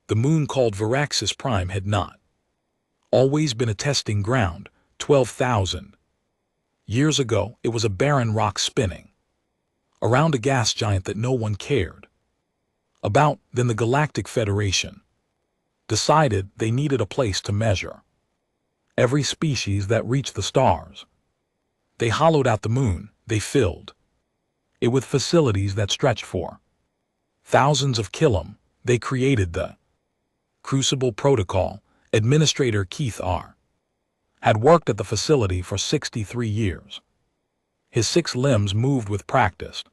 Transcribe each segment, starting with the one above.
The moon called Veraxis Prime had not always been a testing ground. 12,000 years ago, it was a barren rock spinning around a gas giant that no one cared about. Then the Galactic Federation decided they needed a place to measure every species that reached the stars. They hollowed out the moon. They filled it with facilities that stretched for thousands of kilometers. They created the Crucible Protocol. Administrator Keith R. had worked at the facility for 63 years. His 6 limbs moved with practiced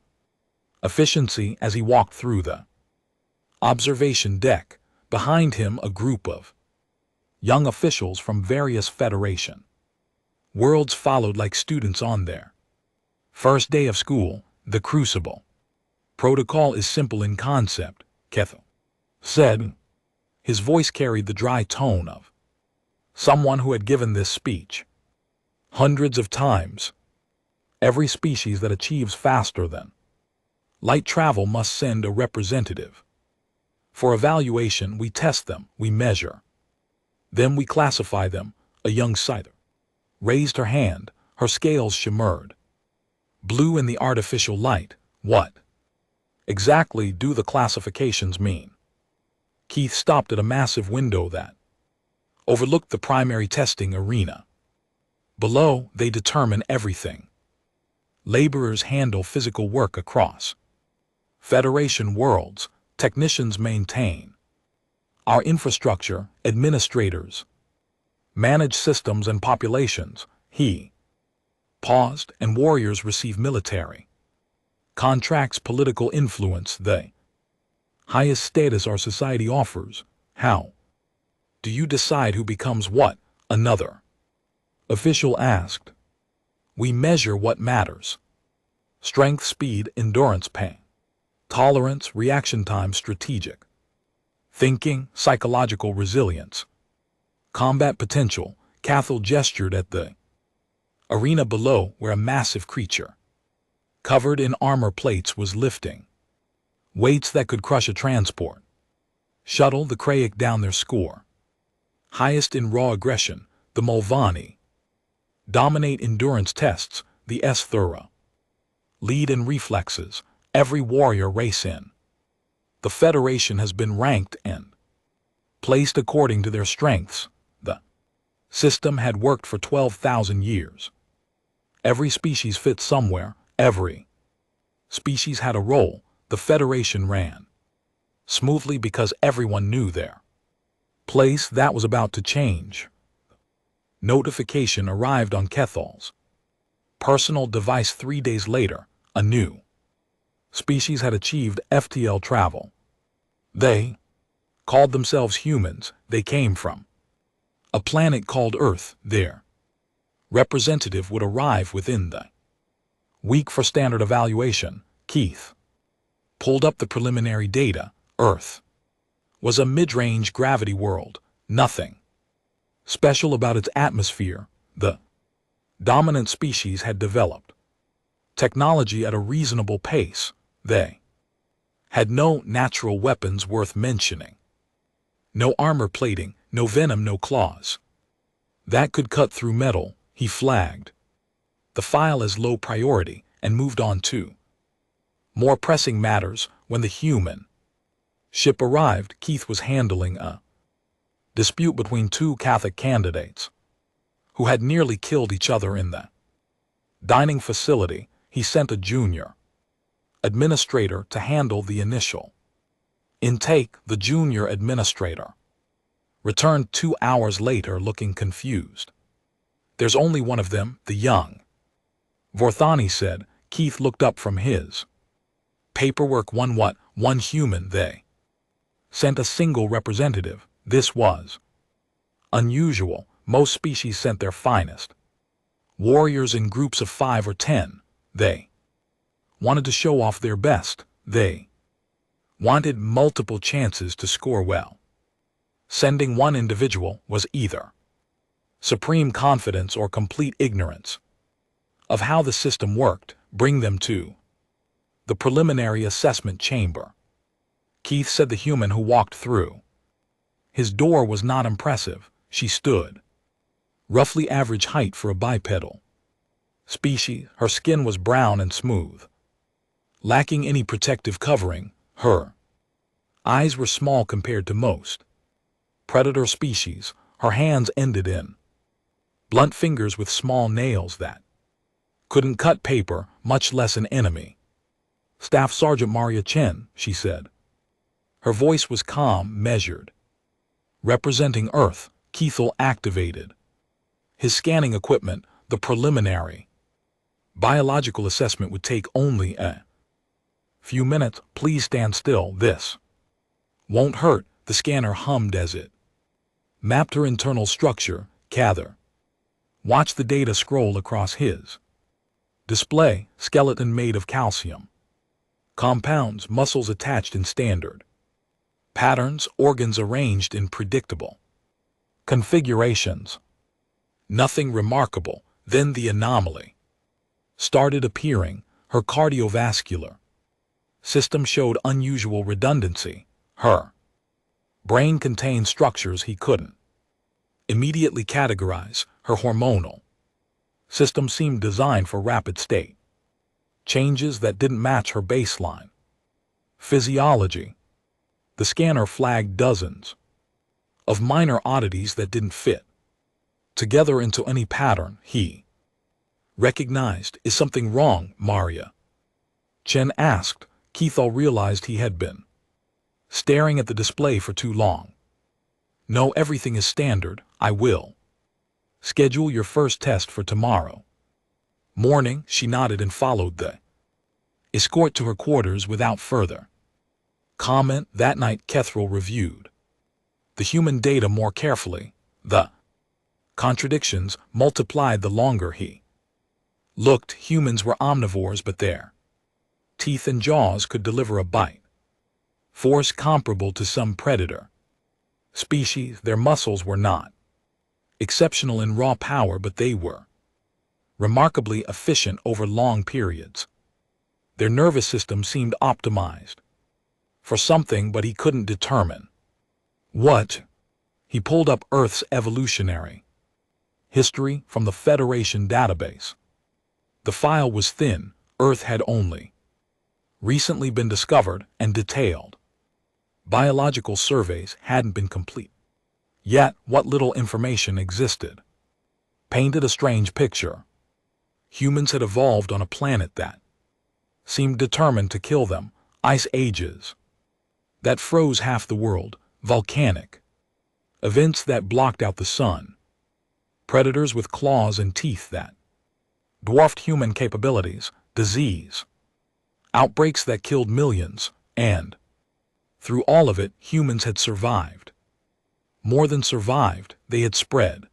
efficiency as he walked through the observation deck. Behind him, a group of young officials from various Federation worlds followed like students on their first day of school. The Crucible Protocol is simple in concept, Keith said. His voice carried the dry tone of someone who had given this speech hundreds of times. Every species that achieves faster than light travel must send a representative. For evaluation, we test them, we measure them, we classify them. A young Scyther raised her hand. Her scales shimmered blue in the artificial light. What exactly do the classifications mean? Keith stopped at a massive window that overlooked the primary testing arena. Below, they determine everything. Laborers handle physical work across Federation worlds. Technicians maintain our infrastructure. Administrators manage systems and populations. He paused. And warriors receive military contracts, political influence, the highest status our society offers. How do you decide who becomes what? Another official asked. We measure what matters: strength, speed, endurance, pain tolerance, reaction time, strategic thinking, psychological resilience, combat potential. Cathal gestured at the arena below, where a massive creature covered in armor plates was lifting weights that could crush a transport shuttle. The Krayik down their score highest in raw aggression. The Mulvani dominate endurance tests. The S-Thura lead in reflexes. Every warrior race in the Federation has been ranked and placed according to their strengths. The system had worked for 12,000 years. Every species fit somewhere. Every species had a role. The Federation ran smoothly because everyone knew their place. That was about to change. Notification arrived on Kethal's personal device 3 days later. A new species had achieved FTL travel. They called themselves humans. They came from a planet called Earth. Their representative would arrive within the week for standard evaluation. Keith pulled up the preliminary data. Earth was a mid-range gravity world. Nothing special about its atmosphere. The dominant species had developed technology at a reasonable pace. They had no natural weapons worth mentioning. No armor plating, no venom, no claws that could cut through metal. He flagged the file as low priority and moved on to more pressing matters. When the human ship arrived, Keith was handling a dispute between 2 Catholic candidates who had nearly killed each other in the dining facility. He sent a junior administrator to handle the initial intake. The junior administrator returned 2 hours later looking confused. There's only one of them, the young Vorthani said. Keith looked up from his paperwork. One what? One human. They sent a single representative. This was unusual. Most species sent their finest warriors in groups of 5 or 10. They wanted to show off their best. They wanted multiple chances to score well. Sending one individual was either supreme confidence or complete ignorance of how the system worked. Bring them to the preliminary assessment chamber, Keith said. The human who walked through His door was not impressive. She stood. Roughly average height for a bipedal species, her skin was brown and smooth. Lacking any protective covering, her eyes were small compared to most predator species. Her hands ended in blunt fingers with small nails that couldn't cut paper, much less an enemy. "Staff Sergeant Maria Chen," she said. Her voice was calm, measured. "Representing Earth," Keithel activated his scanning equipment. The preliminary biological assessment would take only a few minutes. "Please stand still. This won't hurt," the scanner hummed as it mapped her internal structure. "Cather." Watch the data scroll across his display. Skeleton made of calcium compounds, muscles attached in standard patterns, organs arranged in predictable configurations. Nothing remarkable. Then the anomaly started appearing. Her cardiovascular system showed unusual redundancy. Her brain contained structures he couldn't immediately categorize. Her hormonal system seemed designed for rapid state changes that didn't match her baseline physiology. The scanner flagged dozens of minor oddities that didn't fit together into any pattern he recognized. "Is something wrong, Maria?" Chen asked. Keithel realized he had been staring at the display for too long. "No, everything is standard. I will schedule your first test for tomorrow morning." She nodded and followed the escort to her quarters without further comment. That night, Kethril reviewed the human data more carefully. The contradictions multiplied the longer he looked. Humans were omnivores, but their teeth and jaws could deliver a bite force comparable to some predator species. Their muscles were not exceptional in raw power, but they were remarkably efficient over long periods. Their nervous system seemed optimized for something, but he couldn't determine what. He pulled up Earth's evolutionary history from the Federation database. The file was thin. Earth had only recently been discovered, and detailed biological surveys hadn't been complete. Yet, what little information existed painted a strange picture. Humans had evolved on a planet that seemed determined to kill them. Ice ages that froze half the world, volcanic events that blocked out the sun, predators with claws and teeth that dwarfed human capabilities, disease outbreaks that killed millions, and through all of it, humans had survived. More than survived, they had spread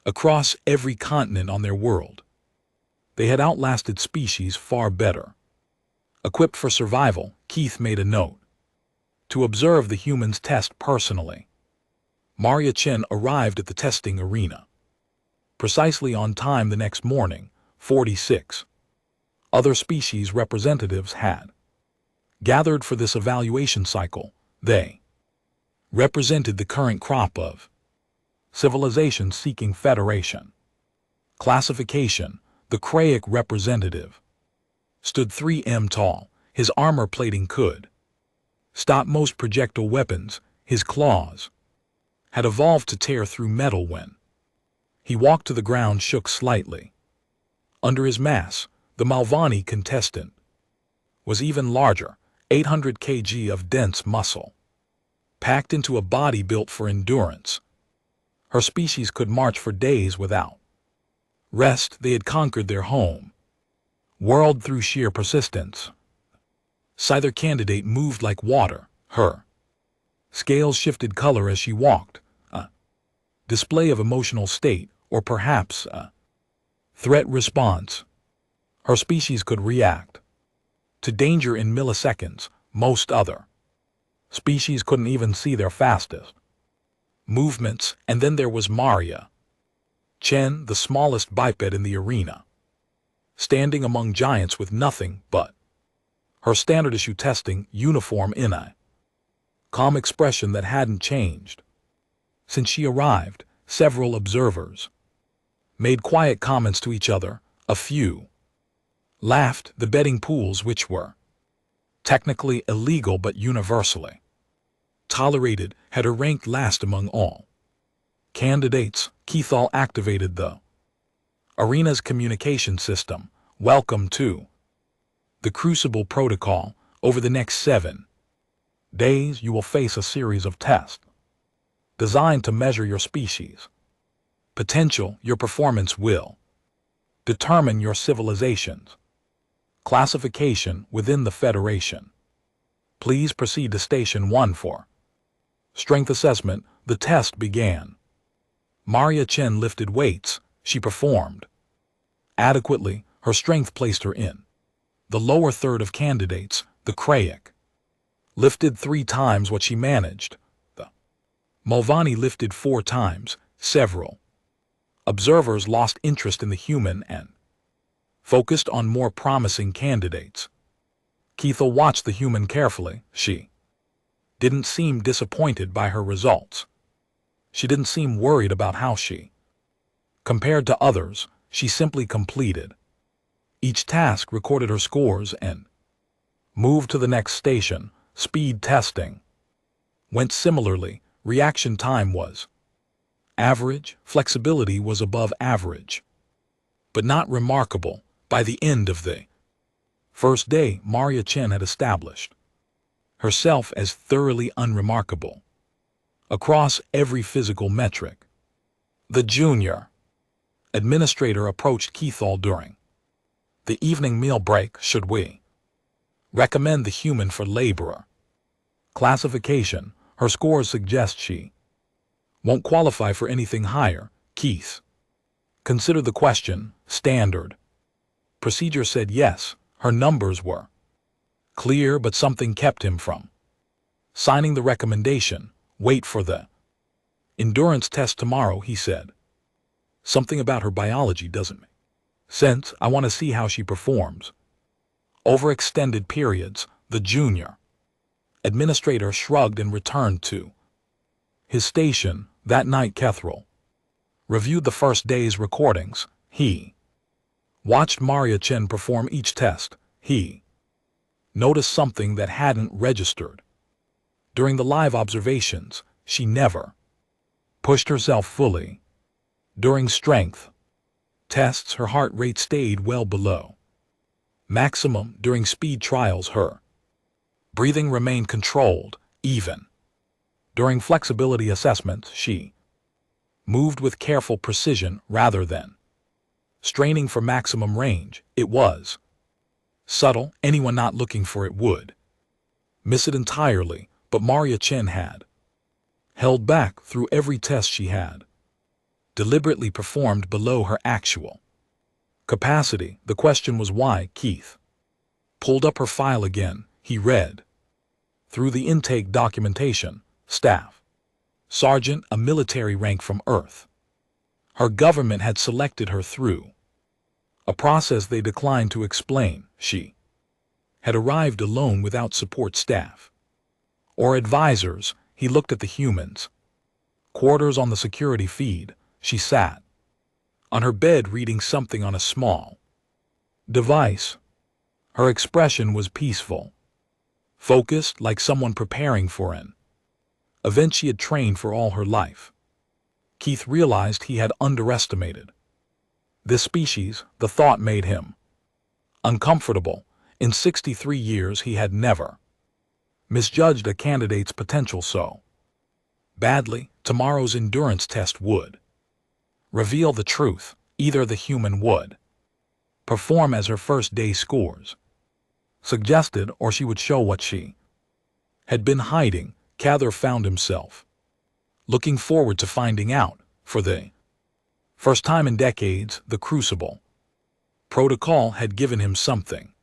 across every continent on their world. They had outlasted species far better equipped for survival. Keith made a note to observe the humans test personally. Maria Chen arrived at the testing arena precisely on time the next morning. 46 other species representatives had gathered for this evaluation cycle. They represented the current crop of civilizations seeking federation classification. The Krayik representative stood 3 m tall. His armor plating could stop most projectile weapons. His claws had evolved to tear through metal. When he walked to the ground, shook slightly. Under his mass, the Malvani contestant was even larger, 800 kg of dense muscle, packed into a body built for endurance. Her species could march for days without rest. They had conquered their home world through sheer persistence. Scyther candidate moved like water. Her scales shifted color as she walked, a display of emotional state, or perhaps a threat response. Her species could react to danger in milliseconds. Most other species couldn't even see their fastest movements. And then there was Maria Chen, the smallest biped in the arena, standing among giants with nothing but her standard issue testing uniform in a calm expression that hadn't changed. Since she arrived, several observers made quiet comments to each other, a few laughed. The betting pools, which were technically illegal but universally tolerated, had her ranked last among all candidates. Keithall activated the arena's communication system. Welcome to the Crucible Protocol. Over the next 7 days, you will face a series of tests designed to measure your species potential. Your performance will determine your civilization's classification within the Federation. Please proceed to Station 1 for strength assessment. The test began. Maria Chen lifted weights. She performed adequately. Her strength placed her in the lower third of candidates. The Krayak lifted 3 times what she managed. The Mulvaney lifted 4 times. Several observers lost interest in the human and focused on more promising candidates. Keithall watched the human carefully. She didn't seem disappointed by her results. She didn't seem worried about how she compared to others. She simply completed each task, recorded her scores, and moved to the next station. Speed testing went similarly. Reaction time was average. Flexibility was above average, but not remarkable. By the end of the first day, Maria Chen had established herself as thoroughly unremarkable across every physical metric. The junior administrator approached Keithall during the evening meal break. Should we recommend the human for laborer classification? Her scores suggest she won't qualify for anything higher. Keith considered the question. Standard procedure said yes. Her numbers were clear, but something kept him from signing the recommendation. Wait for the endurance test tomorrow, he said. Something about her biology doesn't make sense. I want to see how she performs over extended periods. The junior administrator shrugged and returned to his station. That night, Kethral reviewed the first day's recordings. He watched Maria Chen perform each test. He noticed something that hadn't registered during the live observations. She never pushed herself fully. During strength tests, her heart rate stayed well below maximum. During speed trials, her breathing remained controlled. Even during flexibility assessments, she moved with careful precision rather than straining for maximum range. It was subtle. Anyone not looking for it would miss it entirely, but Maria Chen had held back through every test. She had deliberately performed below her actual capacity. The question was why. Keith pulled up her file again. He read through the intake documentation. Staff Sergeant, a military rank from Earth. Her government had selected her through a process they declined to explain. She had arrived alone without support staff or advisors. He looked at the humans' quarters on the security feed. She sat on her bed reading something on a small device. Her expression was peaceful, focused, like someone preparing for an event she had trained for all her life. Keith realized he had underestimated this species. The thought made him uncomfortable. In 63 years, he had never misjudged a candidate's potential so badly. Tomorrow's endurance test would reveal the truth. Either the human would perform as her first day scores suggested, or she would show what she had been hiding. Cather found himself looking forward to finding out. For the first time in decades, the Crucible Protocol had given him something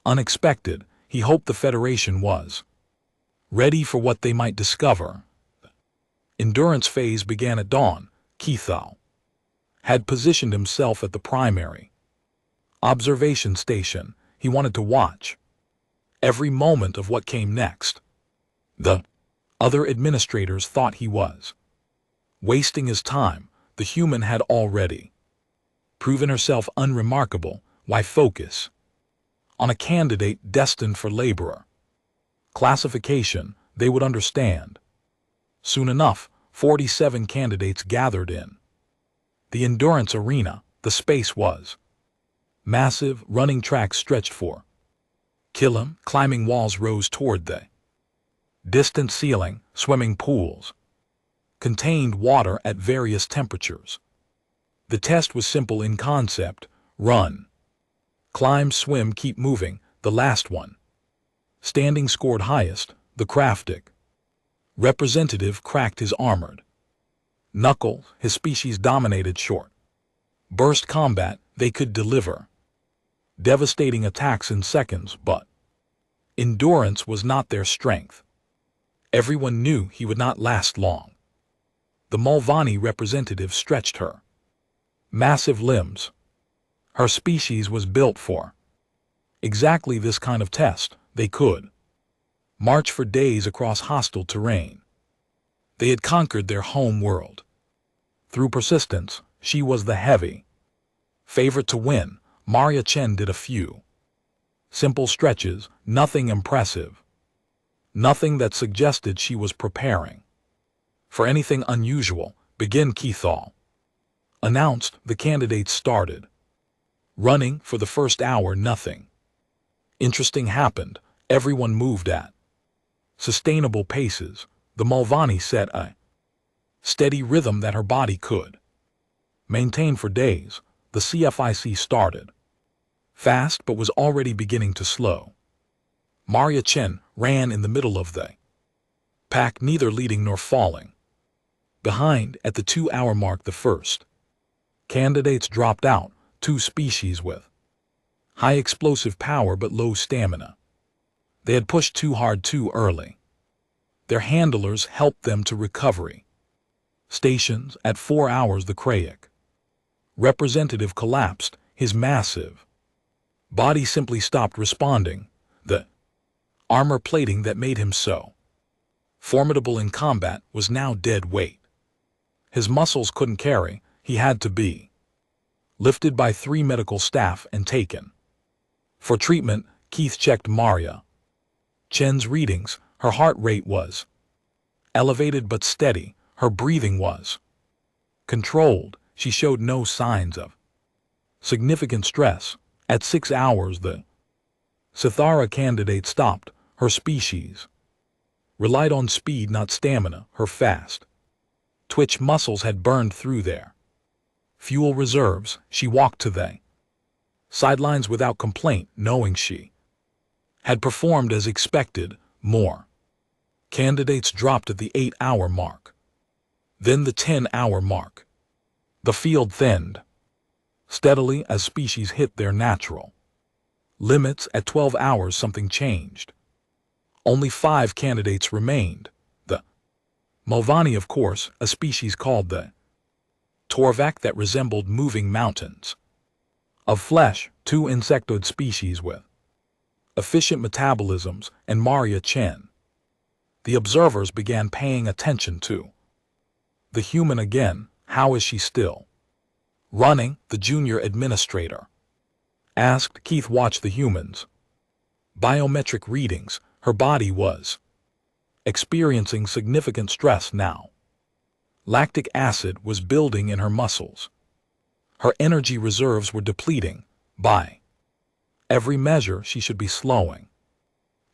unexpected. He hoped the Federation was ready for what they might discover. The endurance phase began at dawn. Keithall had positioned himself at the primary observation station. He wanted to watch every moment of what came next. The other administrators thought he was Wasting his time, the human had already proven herself unremarkable. Why focus on a candidate destined for laborer classification? They would understand. Soon enough, 47 candidates gathered in the endurance arena. The space was massive. Running tracks stretched for kilometers. Climbing walls rose toward the distant ceiling. Swimming pools contained water at various temperatures. The test was simple in concept: run, climb, swim, keep moving. The last one standing scored highest. The craftic representative cracked his armored knuckles. His species dominated short burst combat. They could deliver devastating attacks in seconds, but endurance was not their strength. Everyone knew he would not last long. The Mulvaney representative stretched her massive limbs. Her species was built for exactly this kind of test. They could march for days across hostile terrain. They had conquered their home world. Through persistence, she was the heavy favorite to win. Maria Chen did a few simple stretches, nothing impressive, nothing that suggested she was preparing for anything unusual. Begin, Keithall announced. The candidates started running. For the first hour, nothing interesting happened. Everyone moved at sustainable paces. The Mulvaney set a steady rhythm that her body could maintain for days. The CFIC started fast but was already beginning to slow. Maria Chen ran in the middle of the pack, neither leading nor falling behind. At the 2-hour mark, the first candidates dropped out. Two species with high explosive power but low stamina. They had pushed too hard too early. Their handlers helped them to recovery stations. At 4 hours, the Krayik representative collapsed. His massive body simply stopped responding. The armor plating that made him so formidable in combat was now dead weight. His muscles couldn't carry. He had to be lifted by 3 medical staff and taken for treatment. Keith checked Maria Chen's readings. Her heart rate was elevated but steady. Her breathing was controlled. She showed no signs of significant stress. At 6 hours, the Sithara candidate stopped. Her species relied on speed, not stamina. Her fast twitch muscles had burned through their fuel reserves. She walked to the sidelines without complaint, knowing she had performed as expected. More candidates dropped at the 8-hour mark. Then the 10-hour mark. The field thinned steadily as species hit their natural limits. At 12 hours, something changed. Only 5 candidates remained. The Mulvaney, of course, a species called the Torvak that resembled moving mountains of flesh. 2 insectoid species with efficient metabolisms, and Maria Chen. The observers began paying attention to the human again. How is she still running? The junior administrator asked. Keith watched the humans' biometric readings. Her body was experiencing significant stress now. Lactic acid was building in her muscles. Her energy reserves were depleting. By every measure, she should be slowing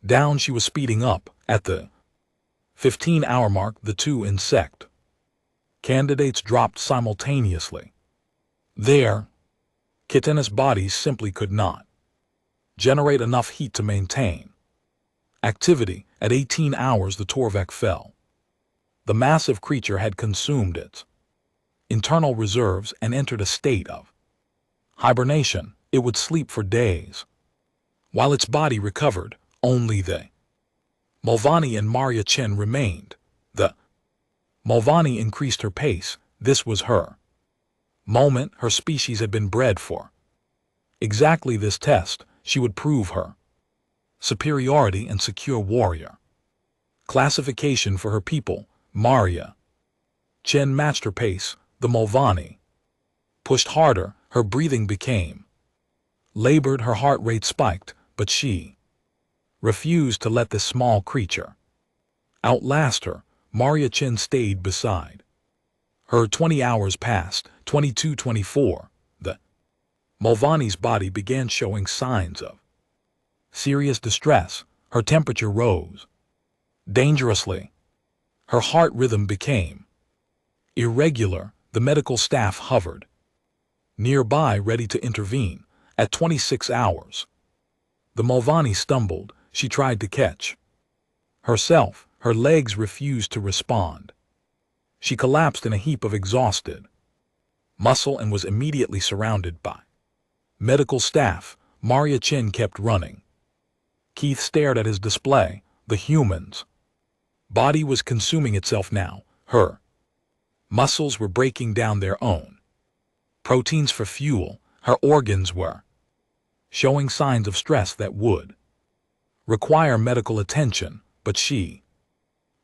down. She was speeding up. At the 15-hour mark, the 2 insect candidates dropped simultaneously. Their chitinous bodies simply could not generate enough heat to maintain activity. At 18 hours, the Torvak fell. The massive creature had consumed its internal reserves and entered a state of hibernation. It would sleep for days. While its body recovered, only the Mulvaney and Maria Chen remained. The Mulvaney increased her pace. This was her moment. Her species had been bred for exactly this test. She would prove her superiority and secure warrior classification for her people. Maria Chen matched her pace. The Mulvaney pushed harder, her breathing became labored, her heart rate spiked, but she refused to let this small creature outlast her. Maria Chen stayed beside her. 20 hours passed, 22, 24. The Mulvaney's body began showing signs of serious distress. Her temperature rose dangerously. Her heart rhythm became irregular. The medical staff hovered nearby, ready to intervene. At 26 hours, the Mulvaney stumbled. She tried to catch herself. Her legs refused to respond. She collapsed in a heap of exhausted muscle and was immediately surrounded by medical staff. Maria Chen kept running. Keith stared at his display. The human's body was consuming itself now. Her muscles were breaking down their own proteins for fuel. Her organs were showing signs of stress that would require medical attention, but she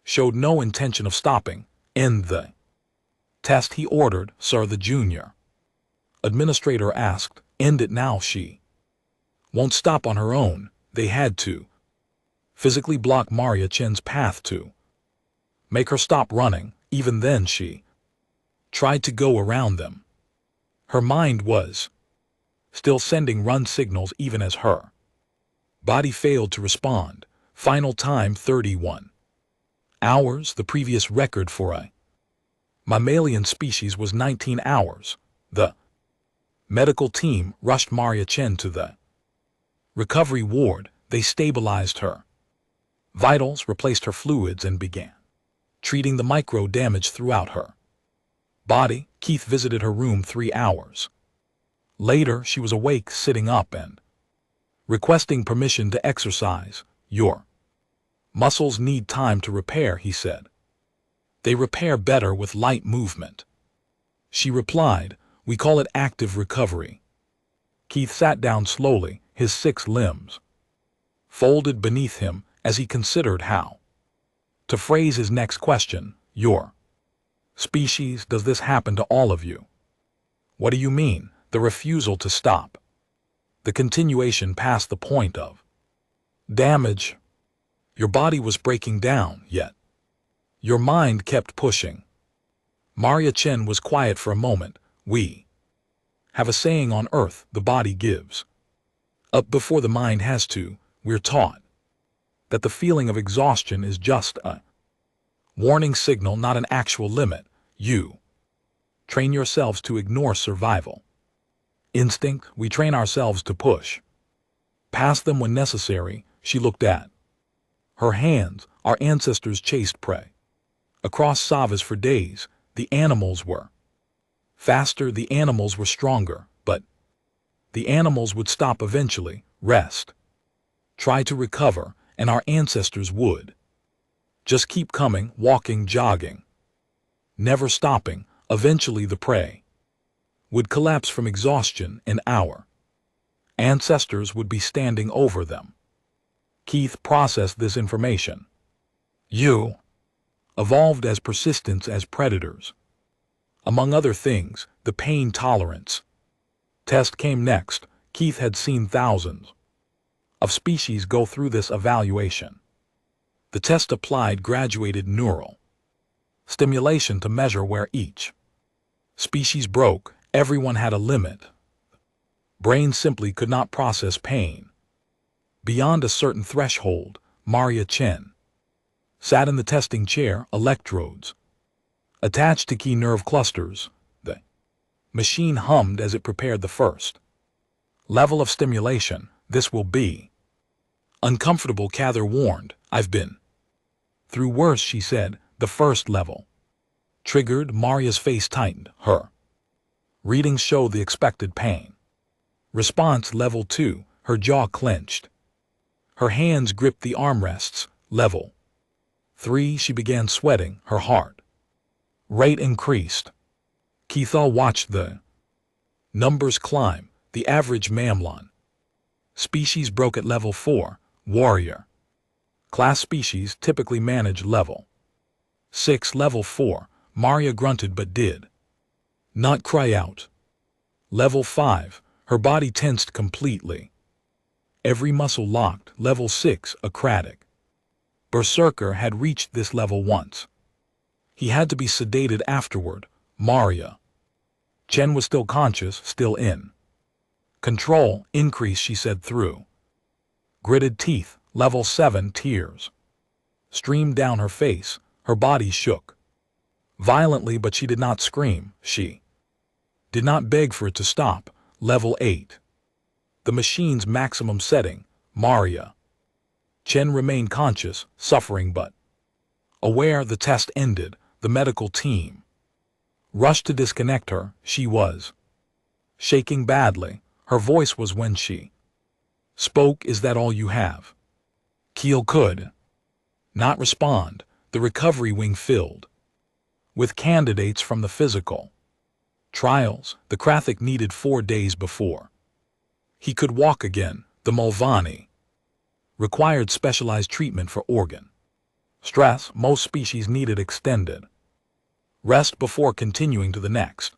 showed no intention of stopping. "End the test," he ordered. "Sir," the junior administrator asked. "End it now." She won't stop on her own. They had to physically block Maria Chen's path to make her stop running. Even then she tried to go around them. Her mind was still sending run signals even as her body failed to respond. Final time 31 hours. The previous record for a mammalian species was 19 hours. The medical team rushed Maria Chen to the recovery ward. They stabilized her vitals, replaced her fluids, and began treating the micro damage throughout her body. Keith visited her room 3 hours later. She was awake, sitting up and requesting permission to exercise. "Your muscles need time to repair," he said. "They repair better with light movement," she replied. "We call it active recovery." Keith sat down slowly, his 6 limbs folded beneath him as he considered how to phrase his next question. "Your species, does this happen to all of you?" "What do you mean?" "The refusal to stop. The continuation past the point of damage. Your body was breaking down, yet your mind kept pushing." Maria Chen was quiet for a moment. "We have a saying on Earth, the body gives up before the mind has to. We're taught that the feeling of exhaustion is just a warning signal, not an actual limit. You train yourselves to ignore survival instinct. We train ourselves to push past them when necessary." She looked at her hands. "Our ancestors chased prey across savas for days. The animals were faster, the animals were stronger, but the animals would stop eventually, rest, try to recover, and our ancestors would just keep coming, walking, jogging, never stopping. Eventually the prey would collapse from exhaustion, and our ancestors would be standing over them." Keith processed this information. "You evolved as persistent as predators. Among other things, the pain tolerance test came next." Keith had seen thousands of species go through this evaluation. The test applied graduated neural stimulation to measure where each species broke. Everyone had a limit. Brain simply could not process pain beyond a certain threshold. Maria Chen sat in the testing chair, electrodes attached to key nerve clusters. The machine hummed as it prepared the first level of stimulation. "This will be uncomfortable," Cather warned. "I've been through worse," she said. The first level triggered. Maria's face tightened. Her readings showed the expected pain response. Level 2. Her jaw clenched. Her hands gripped the armrests. Level 3. She began sweating. Her heart rate increased. Keith watched the numbers climb. The average mammalian species broke at level 4. Warrior class species typically manage level 6. Level 4. Maria grunted but did not cry out. Level 5, her body tensed completely. Every muscle locked. Level 6, acratic. Berserker had reached this level once. He had to be sedated afterward. Maria Chen was still conscious, still in control. Increase, she said through gritted teeth. Level 7, tears streamed down her face. Her body shook violently, but she did not scream. She did not beg for it to stop. Level 8, the machine's maximum setting. Maria Chen remained conscious, suffering but aware. The test ended. The medical team rushed to disconnect her. She was shaking badly. Her voice was when she spoke. Is that all you have? Keel could not respond. The recovery wing filled with candidates from the physical trials. The Krathic needed 4 days before he could walk again. The Mulvaney required specialized treatment for organ stress. Most species needed extended rest before continuing to the next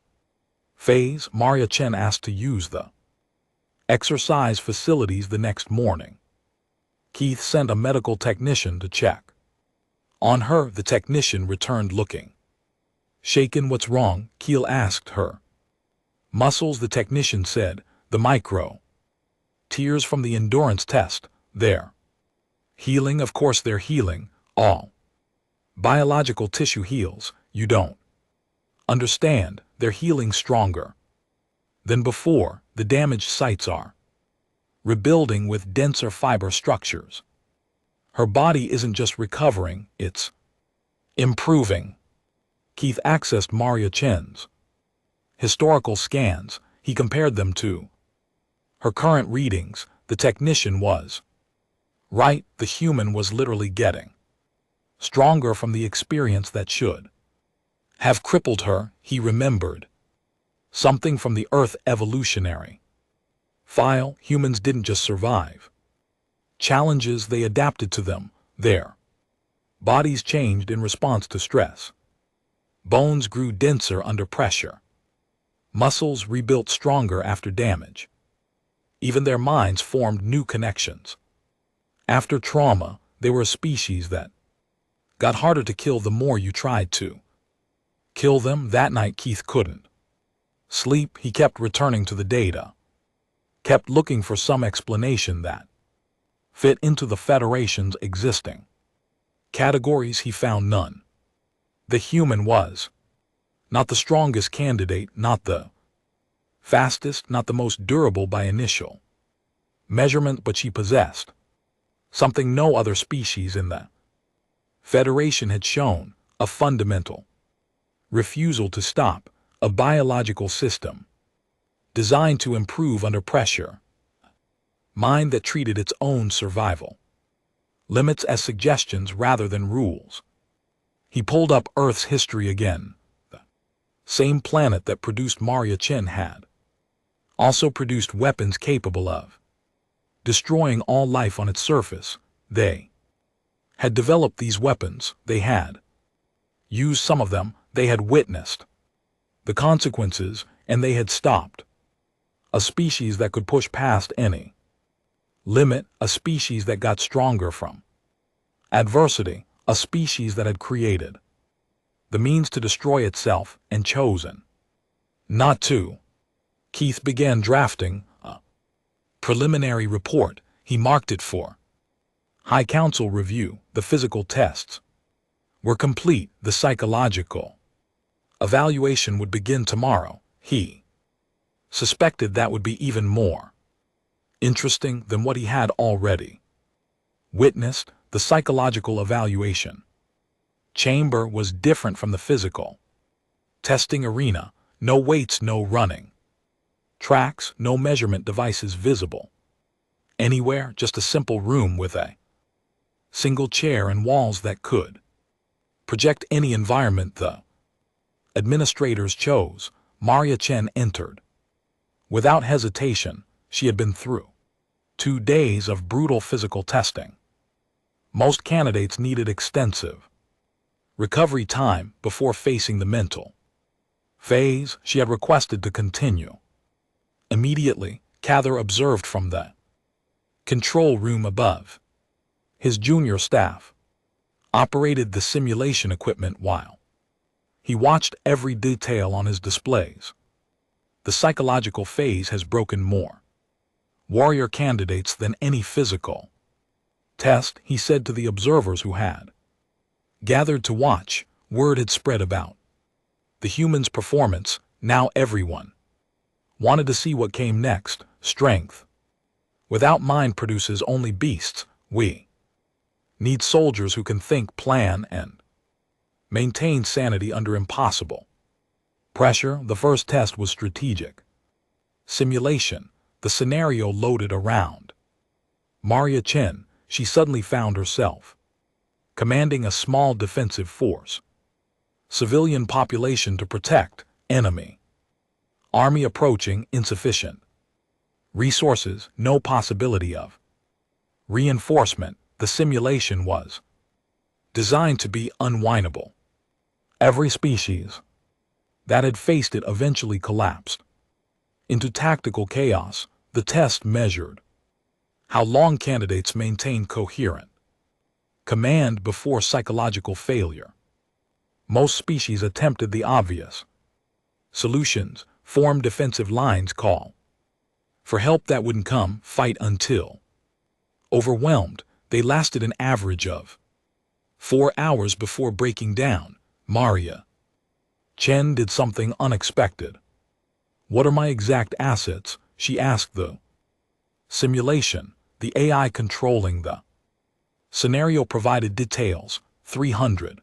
phase. Maria Chen asked to use the exercise facilities the next morning. Keith sent a medical technician to check on her. The technician returned looking shaken. What's wrong? Keel asked her. Muscles, the technician said. The micro tears from the endurance test. They're healing. Of course they're healing. All biological tissue heals. You don't understand. They're healing stronger than before. The damaged sites are rebuilding with denser fiber structures. Her body isn't just recovering, it's improving. Keith accessed Maria Chen's historical scans. He compared them to her current readings. The technician was right. The human was literally getting stronger from the experience that should have crippled her. He remembered something from the Earth evolutionary file. Humans didn't just survive challenges, they adapted to them. Their bodies changed in response to stress. Bones grew denser under pressure. Muscles rebuilt stronger after damage. Even their minds formed new connections. After trauma, they were a species that got harder to kill the more you tried to kill them. That night Keith couldn't sleep. He kept returning to the data, kept looking for some explanation that fit into the Federation's existing categories. He found none. The human was not the strongest candidate, not the fastest, not the most durable by initial measurement, but she possessed something no other species in the Federation had shown: a fundamental refusal to stop, a biological system designed to improve under pressure, mind that treated its own survival limits as suggestions rather than rules. He pulled up Earth's history again. The same planet that produced Maria Chen had also produced weapons capable of destroying all life on its surface. They had developed these weapons. They had used some of them. They had witnessed the consequences, and they had stopped. A species that could push past any limit, a species that got stronger from adversity, a species that had created the means to destroy itself and chosen not to. Keith began drafting a preliminary report. He marked it for High Council review. The physical tests were complete. The psychological evaluation would begin tomorrow. He suspected that would be even more interesting than what he had already witnessed. The psychological evaluation chamber was different from the physical testing arena. No weights, no running tracks, no measurement devices visible anywhere, just a simple room with a single chair and walls that could project any environment the administrators chose. Maria Chen entered without hesitation. She had been through 2 days of brutal physical testing. Most candidates needed extensive recovery time before facing the mental phase she had requested to continue. Immediately, Cather observed from the control room above. His junior staff operated the simulation equipment while he watched every detail on his displays. The psychological phase has broken more warrior candidates than any physical test, he said to the observers who had gathered to watch. Word had spread about the human's performance. Now everyone wanted to see what came next. Strength without mind produces only beasts. We need soldiers who can think, plan, and maintain sanity under impossible pressure. The first test was strategic simulation. The scenario loaded around Maria Chen. She suddenly found herself commanding a small defensive force. Civilian population to protect, enemy army approaching, insufficient resources, no possibility of reinforcement. The simulation was designed to be unwinnable. Every species that had faced it eventually collapsed into tactical chaos. The test measured how long candidates maintained coherent command before psychological failure. Most species attempted the obvious solutions, form defensive lines, call for help that wouldn't come, fight until overwhelmed. They lasted an average of 4 hours before breaking down. Maria Chen did something unexpected. What are my exact assets? She asked the simulation. The AI controlling the scenario provided details. 300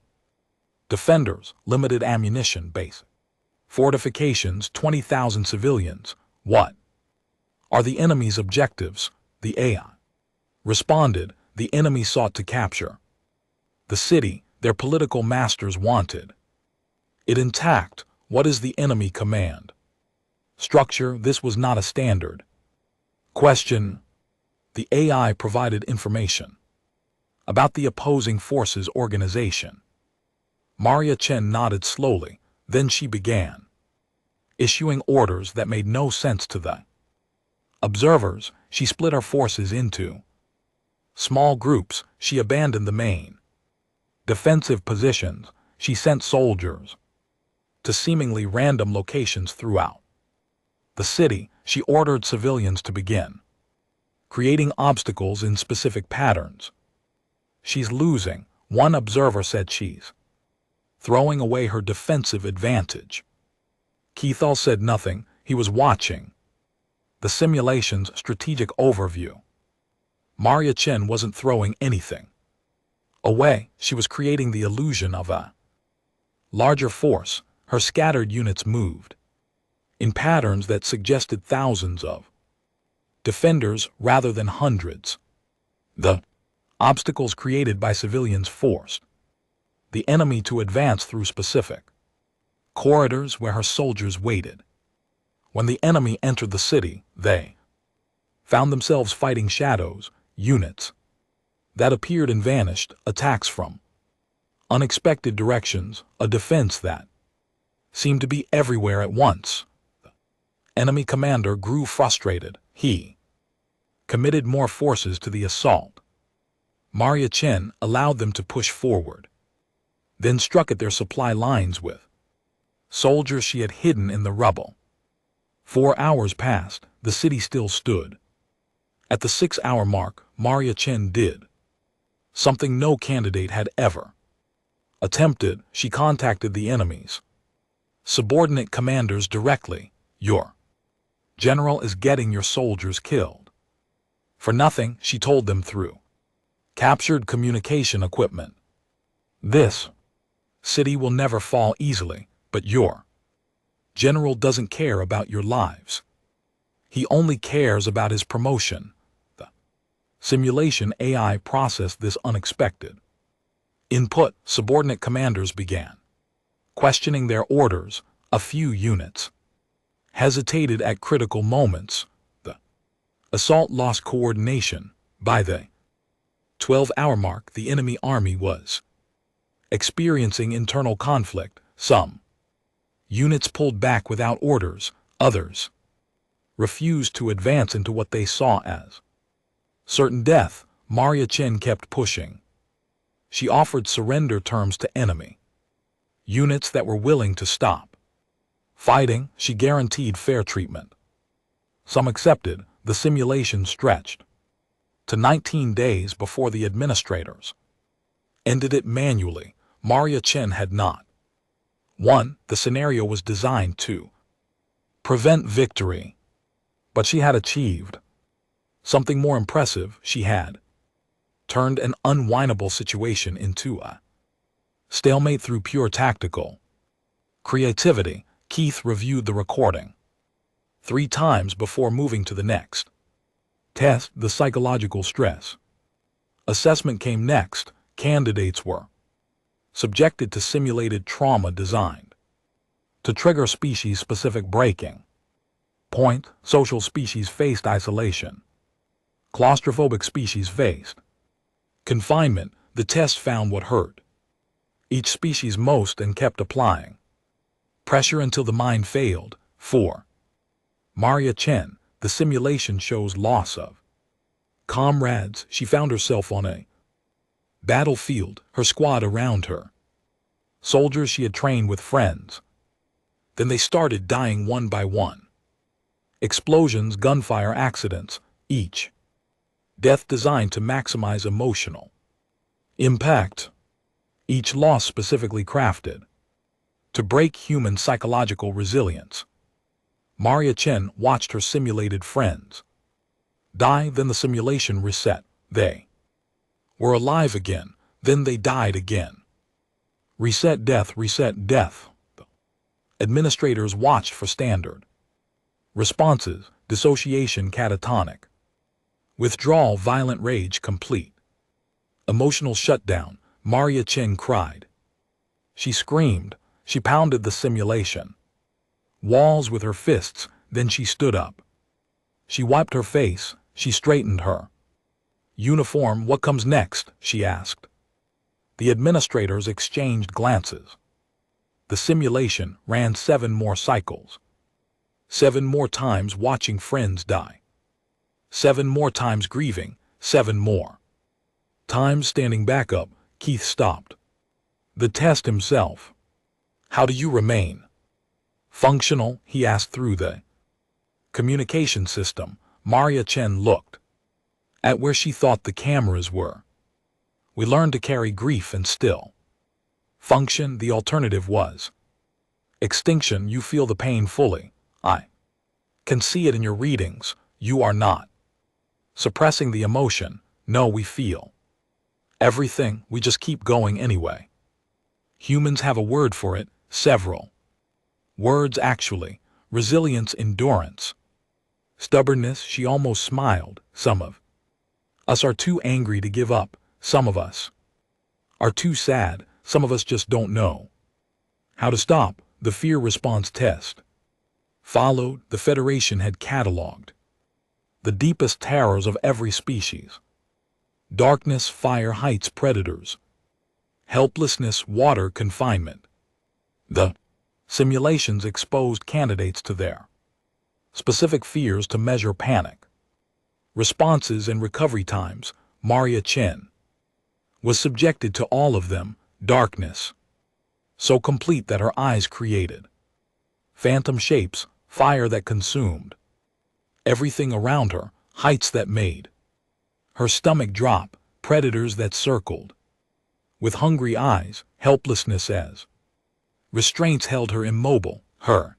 defenders, limited ammunition base, fortifications, 20,000 civilians. What are the enemy's objectives? The AI responded. The enemy sought to capture the city. Their political masters wanted it intact. What is the enemy command structure? This was not a standard question. The AI provided information about the opposing forces' organization. Maria Chen nodded slowly. Then she began issuing orders that made no sense to the observers. She split her forces into small groups. She abandoned the main defensive positions. She sent soldiers to seemingly random locations throughout the city. She ordered civilians to begin creating obstacles in specific patterns. She's losing, one observer said. She's throwing away her defensive advantage. Keithall said nothing. He was watching the simulation's strategic overview. Maria Chen wasn't throwing anything away. She was creating the illusion of a larger force. Her scattered units moved in patterns that suggested thousands of defenders rather than hundreds. The obstacles created by civilians forced the enemy to advance through specific corridors where her soldiers waited. When the enemy entered the city, they found themselves fighting shadows, units that appeared and vanished, attacks from unexpected directions, a defense that seemed to be everywhere at once. The enemy commander grew frustrated. He committed more forces to the assault. Maria Chen allowed them to push forward, then struck at their supply lines with soldiers she had hidden in the rubble. 4 hours passed. The city still stood. At the 6-hour mark, Maria Chen did something no candidate had ever attempted. She contacted the enemy's subordinate commanders directly. Your general is getting your soldiers killed for nothing, she told them through captured communication equipment. This city will never fall easily, but your general doesn't care about your lives. He only cares about his promotion. The simulation AI processed this unexpected input. Subordinate commanders began questioning their orders. A few units hesitated at critical moments. The assault lost coordination. By the 12-hour mark, the enemy army was experiencing internal conflict. Some units pulled back without orders, others refused to advance into what they saw as certain death. Maria Chen kept pushing. She offered surrender terms to enemy units that were willing to stop fighting. She guaranteed fair treatment. Some accepted. The simulation stretched to 19 days before the administrators ended it manually. Maria Chen had not won. The scenario was designed to prevent victory, but she had achieved something more impressive. She had turned an unwinnable situation into a stalemate through pure tactical creativity. Keith reviewed the recording 3 times before moving to the next test. The psychological stress assessment came next. Candidates were subjected to simulated trauma designed to trigger species-specific breaking point. Social species faced isolation. Claustrophobic species faced confinement. The test found what hurt each species most and kept applying pressure until the mind failed. For Maria Chen, the simulation shows loss of comrades. She found herself on a battlefield, her squad around her, soldiers she had trained with friends. Then they started dying one by one. Explosions, gunfire, accidents, each death designed to maximize emotional impact. Each loss specifically crafted to break human psychological resilience. Maria Chen watched her simulated friends die. Then the simulation reset. They were alive again. Then they died again. Reset death, reset death. Administrators watched for standard responses: dissociation, catatonic withdrawal, violent rage, complete emotional shutdown. Maria Chen cried. She screamed. She pounded the simulation walls with her fists. Then she stood up. She wiped her face. She straightened her uniform. What comes next? She asked. The administrators exchanged glances. The simulation ran 7 more cycles. 7 more times watching friends die. 7 more times grieving. 7 more times standing back up. Keith stopped the test himself. How do you remain functional? He asked through the communication system. Maria Chen looked at where she thought the cameras were. We learned to carry grief and still function. The alternative was extinction. You feel the pain fully. I can see it in your readings. You are not suppressing the emotion. No, we feel everything. We just keep going anyway. Humans have a word for it. Several words, actually. Resilience, endurance, stubbornness. She almost smiled. Some of us are too angry to give up. Some of us are too sad. Some of us just don't know how to stop. The fear response test followed. The Federation had cataloged the deepest terrors of every species: darkness, fire, heights, predators, helplessness, water, confinement. The simulations exposed candidates to their specific fears to measure panic responses and recovery times. Maria Chen was subjected to all of them. Darkness so complete that her eyes created phantom shapes, fire that consumed everything around her, heights that made her stomach drop, predators that circled with hungry eyes, helplessness as restraints held her immobile. Her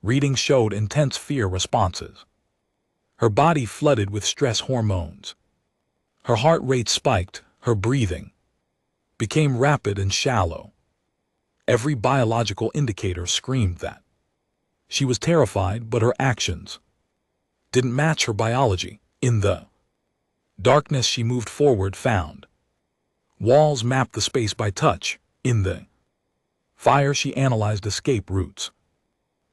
reading showed intense fear responses. Her body flooded with stress hormones. Her heart rate spiked. Her breathing became rapid and shallow. Every biological indicator screamed that she was terrified, but her actions didn't match her biology. In the darkness she moved forward, found walls, mapped the space by touch. In the fire she analyzed escape routes,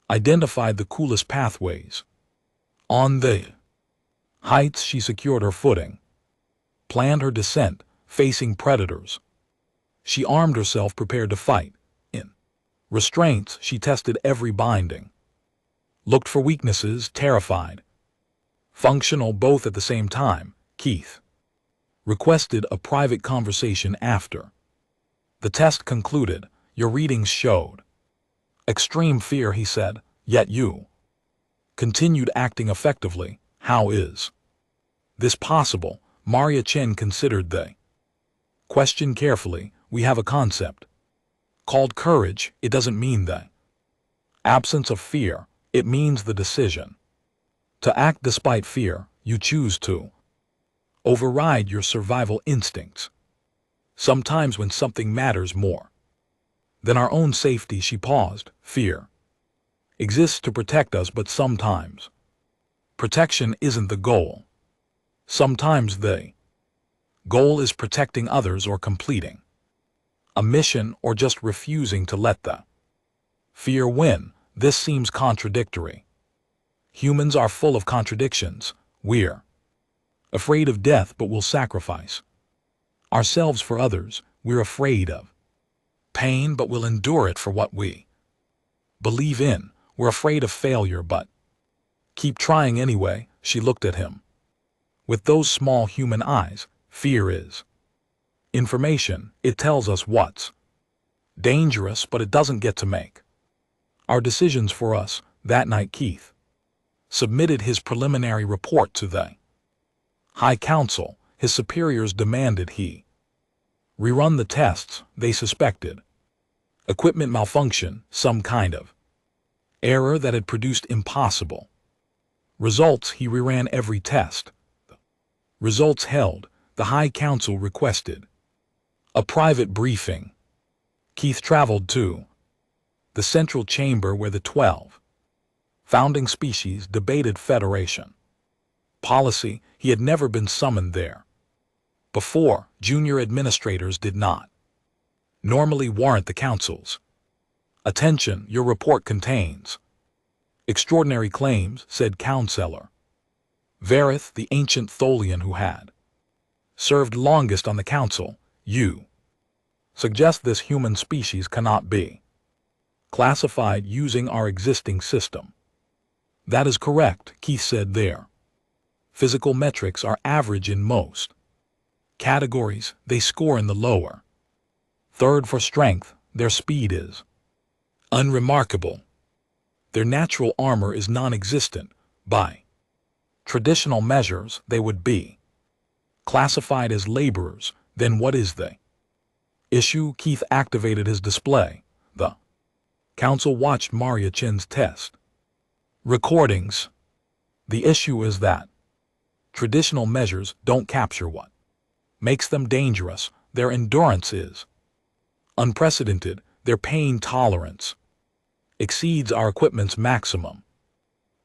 identified the coolest pathways. On the heights she secured her footing, planned her descent, facing predators She armed herself, prepared to fight. In restraints, she tested every binding. Looked for weaknesses, terrified. Functional both at the same time. Keith requested a private conversation after. The test concluded. Your readings showed extreme fear, he said, yet you continued acting effectively. How is this possible? Maria Chen considered the question carefully. We have a concept called courage. It doesn't mean the absence of fear. It means the decision to act despite fear. You choose to override your survival instincts. Sometimes when something matters more than our own safety, she paused. Fear exists to protect us, but sometimes protection isn't the goal. Sometimes the goal is protecting others or completing a mission or just refusing to let the fear win. This seems contradictory. Humans are full of contradictions. We're afraid of death but will sacrifice ourselves for others. We're afraid of pain but will endure it for what we believe in. We're afraid of failure but keep trying anyway. She looked at him with those small human eyes. Fear is information. It tells us what's dangerous, but it doesn't get to make our decisions for us. That night, Keith submitted his preliminary report to the High Council. His superiors demanded he rerun the tests. They suspected equipment malfunction, some kind of error that had produced impossible results. He reran every test. The results held. The High Council requested a private briefing. Keith traveled to the central chamber where the 12 founding species debated Federation policy. He had never been summoned there before. Junior administrators did not normally warrant the council's attention. Your report contains extraordinary claims, said Counselor Vareth, the ancient Tholian who had served longest on the council. You suggest this human species cannot be classified using our existing system. That is correct, Keith said. Their physical metrics are average in most categories. They score in the lower third for strength. Their speed is unremarkable. Their natural armor is non-existent. By traditional measures, they would be classified as laborers. Then what is the issue? Keith activated his display. The council watched Maria Chen's test recordings. The issue is that traditional measures don't capture what makes them dangerous. Their endurance is unprecedented. Their pain tolerance exceeds our equipment's maximum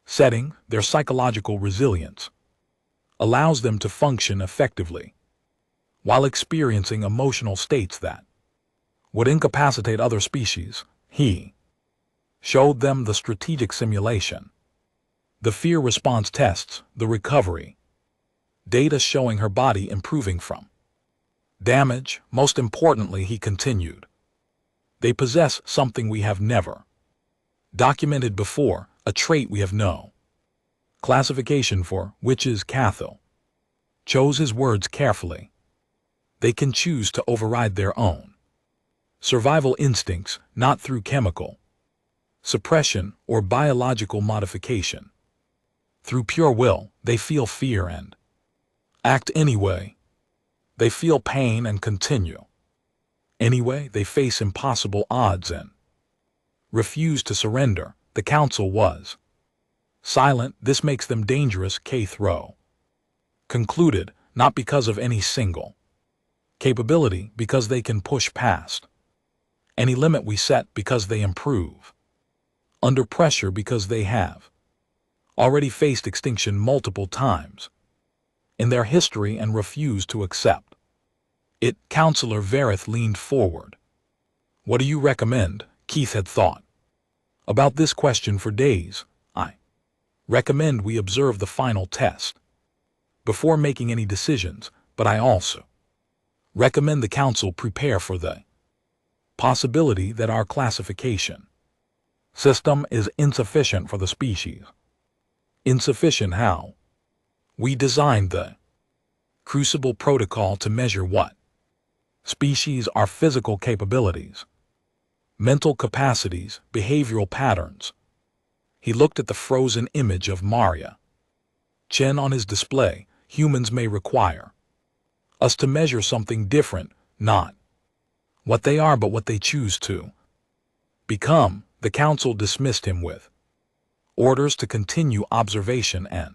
setting. Their psychological resilience allows them to function effectively while experiencing emotional states that would incapacitate other species. He showed them the strategic simulation, the fear response tests, the recovery data showing her body improving from damage. Most importantly, he continued, they possess something we have never documented before, a trait we have no classification for, which is Cathal chose his words carefully. They can choose to override their own survival instincts, not through chemical suppression or biological modification. Through pure will, they feel fear and act anyway. They feel pain and continue anyway. They face impossible odds and refuse to surrender. The council was silent. This makes them dangerous, Cathro concluded, not because of any single capability, because they can push past any limit we set, because they improve under pressure, because they have already faced extinction multiple times in their history and refuse to accept it. Counselor Vareth leaned forward. What do you recommend? Keith had thought about this question for days. I recommend we observe the final test before making any decisions, but I also recommend the council prepare for the Possibility that our classification system is insufficient for the species. Insufficient how? We designed the Crucible Protocol to measure what? Species are physical capabilities, mental capacities, behavioral patterns. He looked at the frozen image of Maria Chen on his display. Humans may require us to measure something different, not what they are but what they choose to become. The council dismissed him with orders to continue observation and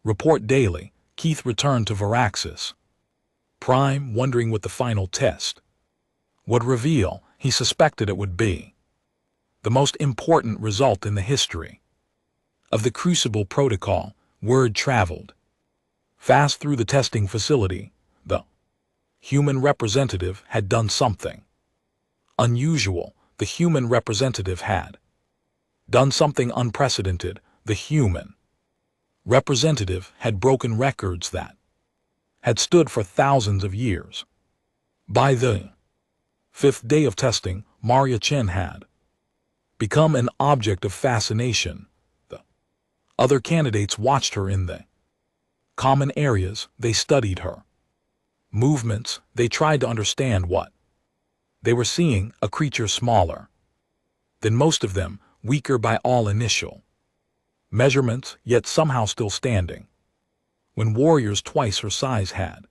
report daily. Keith returned to Varaxis Prime, wondering what the final test would reveal. He suspected it would be the most important result in the history of the Crucible Protocol. Word traveled fast through the testing facility. The human representative had done something unusual. The human representative had done something unprecedented. The human representative had broken records that had stood for thousands of years. By the fifth day of testing, Maria Chen had become an object of fascination. The other candidates watched her in the common areas. They studied her movements. They tried to understand what they were seeing. A creature smaller than most of them, weaker by all initial measurements, yet somehow still standing. When warriors twice her size had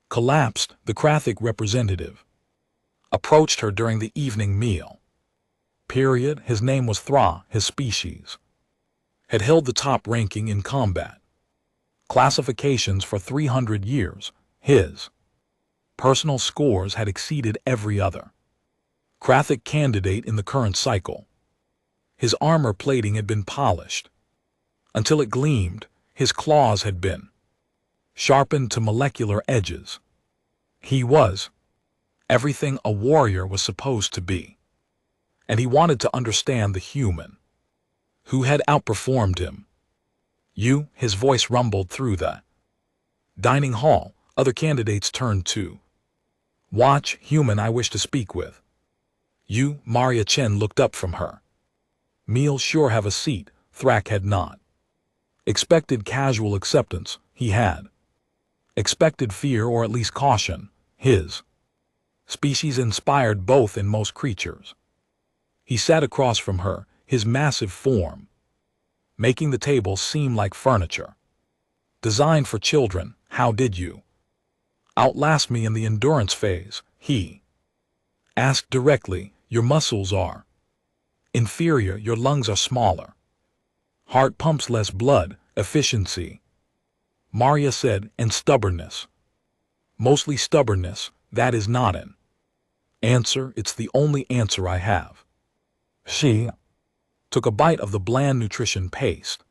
collapsed, the Krathic representative approached her during the evening meal. His name was Thra. His species had held the top ranking in combat classifications for 300 years. His personal scores had exceeded every other Krathic candidate in the current cycle. His armor plating had been polished until it gleamed. His claws had been sharpened to molecular edges. He was everything a warrior was supposed to be, and he wanted to understand the human who had outperformed him. His voice rumbled through the dining hall. Other candidates turned to watch. Human I wish to speak with. Maria Chen looked up from her meal. Sure, have a seat. Thrak had not expected casual acceptance. He had expected fear, or at least caution. His species inspired both in most creatures. He sat across from her, his massive form making the table seem like furniture designed for children. How did you outlast me in the endurance phase? He asked directly. Your muscles are inferior, your lungs are smaller, heart pumps less blood. Efficiency, Maria said, and stubbornness. Mostly stubbornness. That is not an answer. It's the only answer I have. She took a bite of the bland nutrition paste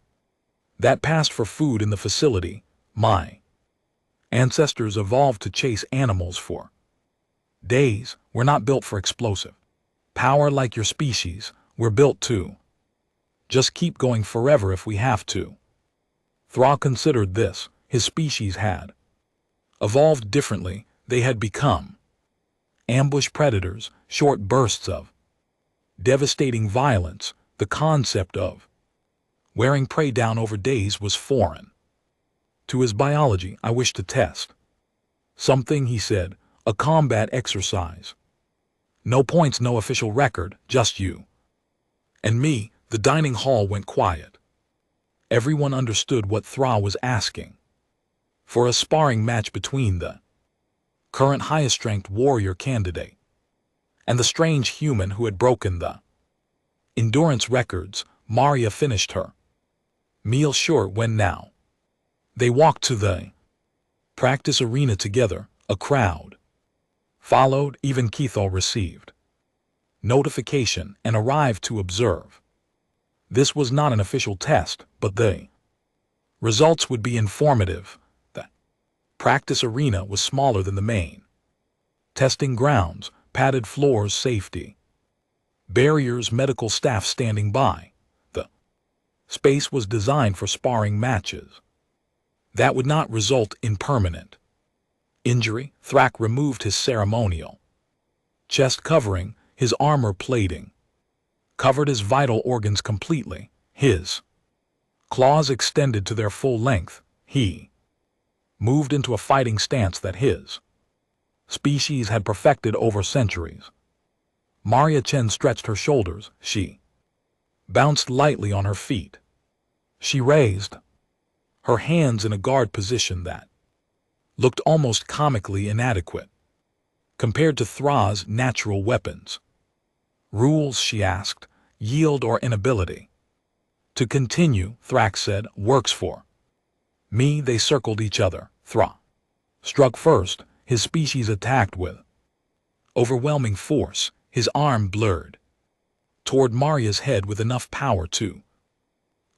that passed for food in the facility. My ancestors evolved to chase animals for days. We're not built for explosive power like your species. We're built to just keep going forever if we have to. Thra considered this. His species had evolved differently. They had become ambush predators, short bursts of devastating violence. The concept of wearing prey down over days was foreign to his biology. I wish to test something, he said. A combat exercise. No points, no official record, just you and me. The dining hall went quiet. Everyone understood what Thra was asking for: a sparring match between the current highest-ranked warrior candidate and the strange human who had broken the endurance records. Maria finished her meal short when now they walked to the practice arena together. A crowd followed. Even Keithal received notification and arrived to observe. This was not an official test, but the results would be informative. The practice arena was smaller than the main testing grounds. Padded floors, safety barriers, medical staff standing by. The space was designed for sparring matches that would not result in permanent injury. Thrak removed his ceremonial chest covering, his armor plating, covered his vital organs completely, his claws extended to their full length. He moved into a fighting stance that his species had perfected over centuries. Maria Chen stretched her shoulders. She bounced lightly on her feet. She raised her hands in a guard position that looked almost comically inadequate compared to Thra's natural weapons. Rules, she asked, yield or inability to continue, Thrax said, works for me. They circled each other. Thra struck first, his species attacked with overwhelming force, his arm blurred toward Maria's head with enough power to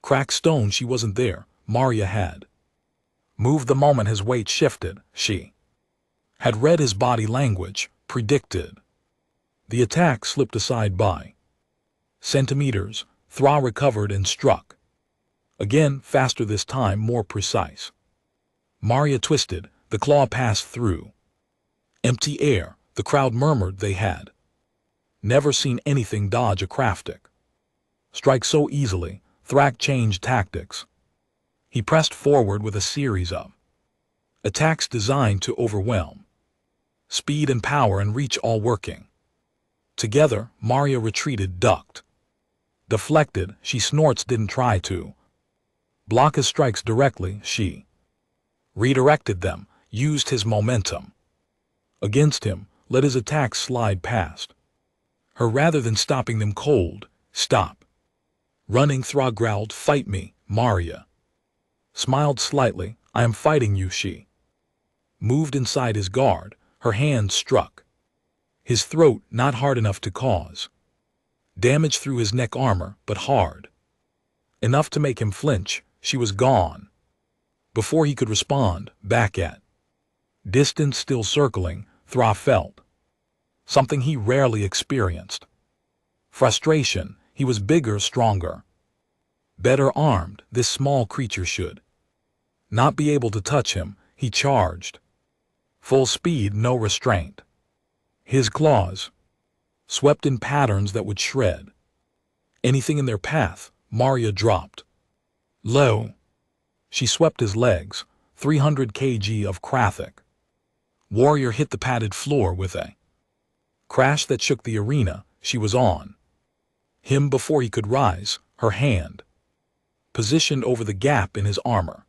crack stone. She wasn't there. Maria had moved the moment his weight shifted. She had read his body language, predicted. The attack slipped aside by centimeters. Thra recovered and struck again, faster this time, more precise. Maria twisted. The claw passed through empty air. The crowd murmured they had never seen anything dodge a craftic strike so easily. Thrak changed tactics. He pressed forward with a series of attacks designed to overwhelm. Speed and power and reach all working together. Maria retreated, ducked, deflected. She snorts, didn't try to block his strikes directly. She redirected them, used his momentum against him, let his attacks slide past her rather than stopping them cold. Stop running, Thra growled. Fight me. Maria smiled slightly. I am fighting you. She moved inside his guard. Her hand struck his throat, not hard enough to cause damage through his neck armor, but hard enough to make him flinch. She was gone before he could respond. Back at distance, still circling, Thra felt something he rarely experienced. Frustration. He was bigger, stronger, better armed. This small creature should not be able to touch him. He charged full speed, no restraint. His claws swept in patterns that would shred anything in their path. Maria dropped low. She swept his legs. 300 kg of Krathic warrior hit the padded floor with a crash that shook the arena. She was on him before he could rise, her hand positioned over the gap in his armor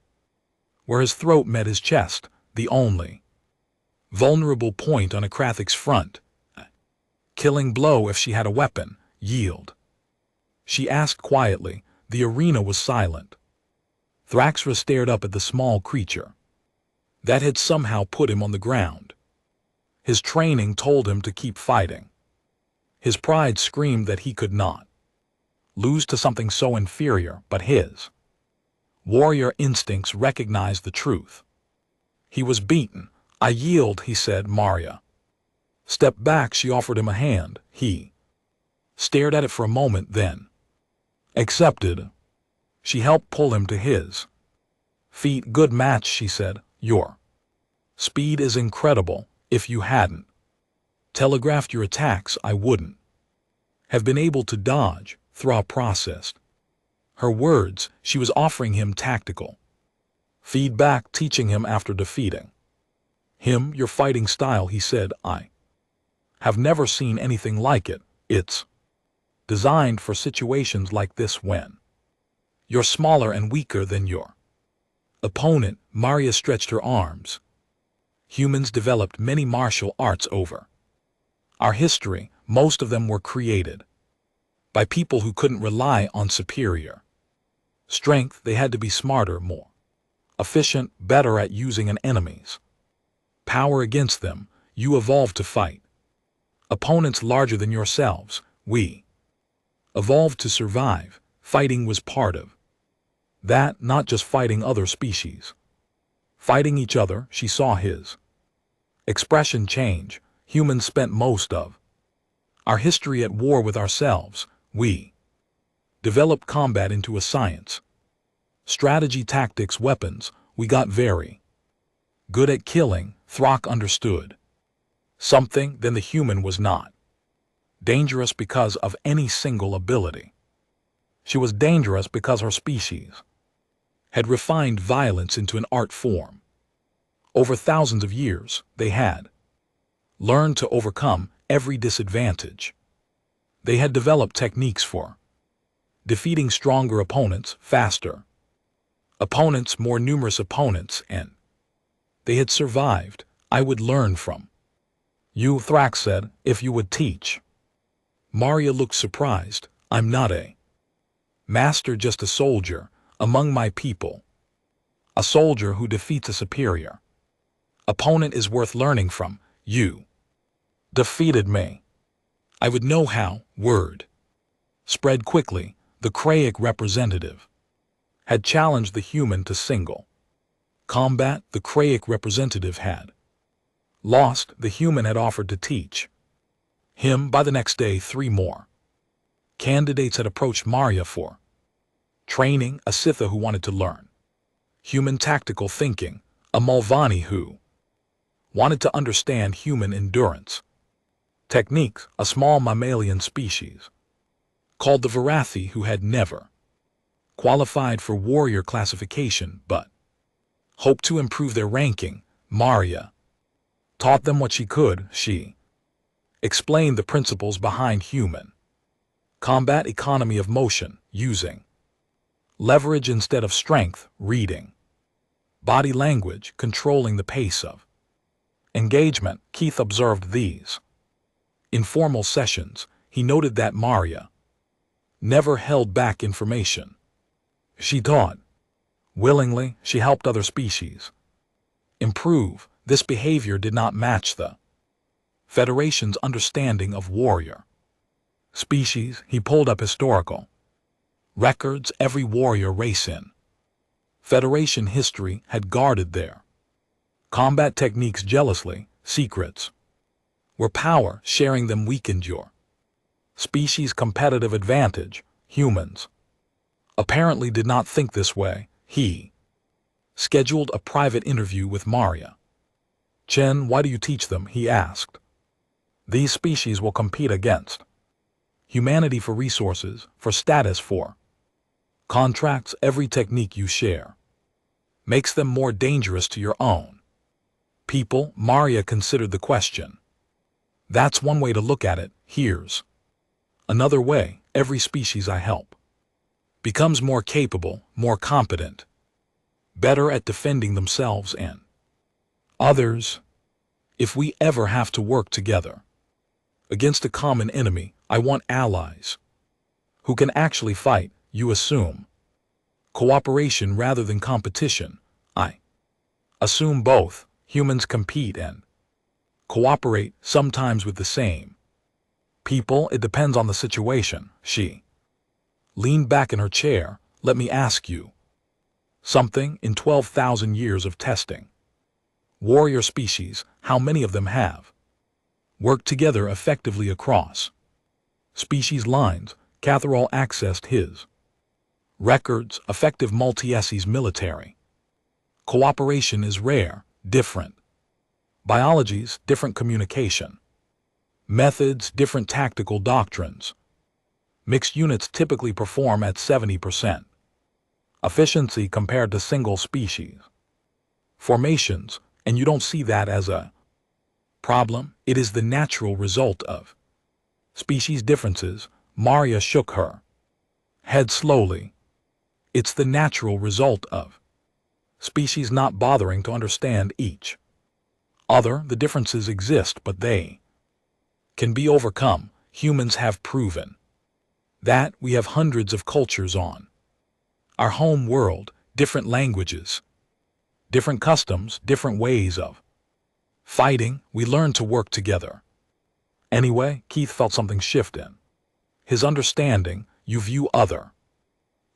where his throat met his chest, the only vulnerable point on a Krathic's front. Killing blow if she had a weapon. Yield, she asked quietly. The arena was silent. Thraxra stared up at the small creature that had somehow put him on the ground. His training told him to keep fighting. His pride screamed that he could not lose to something so inferior, but his warrior instincts recognized the truth. He was beaten. I yield, he said. Maria stepped back. She offered him a hand. He stared at it for a moment, then accepted. She helped pull him to his feet. Good match, she said. Your speed is incredible. If you hadn't telegraphed your attacks, I wouldn't have been able to dodge. Thra processed her words. She was offering him tactical feedback, teaching him after defeating him. Your fighting style, he said. I have never seen anything like it. It's designed for situations like this when you're smaller and weaker than your opponent. Maria stretched her arms. Humans developed many martial arts over our history. Most of them were created by people who couldn't rely on superior strength. They had to be smarter, more efficient, better at using an enemy's power against them. You evolved to fight opponents larger than yourselves. We evolved to survive. Fighting was part of that, not just fighting other species. Fighting each other. She saw his expression change. Humans spent most of our history at war with ourselves. We developed combat into a science. Strategy, tactics, weapons. We got very good at killing. Thrak understood something then the human was not. dangerous because of any single ability. She was dangerous because her species had refined violence into an art form. Over thousands of years, they had learned to overcome every disadvantage. They had developed techniques for defeating stronger opponents faster, opponents more numerous opponents, and they had survived. I would learn from you, Thrax said, if you would teach. Maria looked surprised. I'm not a master, just a soldier among my people. A soldier who defeats a superior opponent is worth learning from. You defeated me. I would know how. Word spread quickly. The Krayik representative had challenged the human to single combat. The Krayik representative had lost. The human had offered to teach him. By the next day, 3 more candidates had approached Maria for training: a Sitha who wanted to learn human tactical thinking, a Mulvani who wanted to understand human endurance techniques, a small mammalian species called the Varathi who had never qualified for warrior classification but hoped to improve their ranking. Maria taught them what she could. She explained the principles behind human combat: economy of motion, using leverage instead of strength, reading body language, controlling the pace of engagement. Keith observed these informal sessions. He noted that Maria never held back information. She taught willingly. She helped other species improve. This behavior did not match the Federation's understanding of warrior species. He pulled up historical records. Every warrior race in Federation history had guarded their combat techniques jealously. Secrets were power. Sharing them weakened your species' competitive advantage. Humans apparently did not think this way. He scheduled a private interview with Maria. Chen, why do you teach them? He asked. These species will compete against humanity for resources, for status, for contracts. Every technique you share makes them more dangerous to your own people. Maria considered the question. That's one way to look at it. Here's another way. Every species I help becomes more capable, more competent, better at defending themselves and others. If we ever have to work together against a common enemy, I want allies who can actually fight. You assume cooperation rather than competition. I assume both. Humans compete and cooperate, sometimes with the same people. It depends on the situation. She leaned back in her chair. Let me ask you something. In 12,000 years of testing warrior species, how many of them have worked together effectively across species lines? Catherall accessed his records. Effective multi-species military cooperation is rare. Different biologies, different communication methods, different tactical doctrines. Mixed units typically perform at 70% efficiency compared to single species formations, and you don't see that as a problem. It is the natural result of species differences. Maria shook her head slowly. It's the natural result of species not bothering to understand each other. The differences exist, but they can be overcome. Humans have proven that. We have hundreds of cultures on our home world, different languages, different customs, different ways of fighting. We learn to work together. Anyway, Keith felt something shift in his understanding. You view other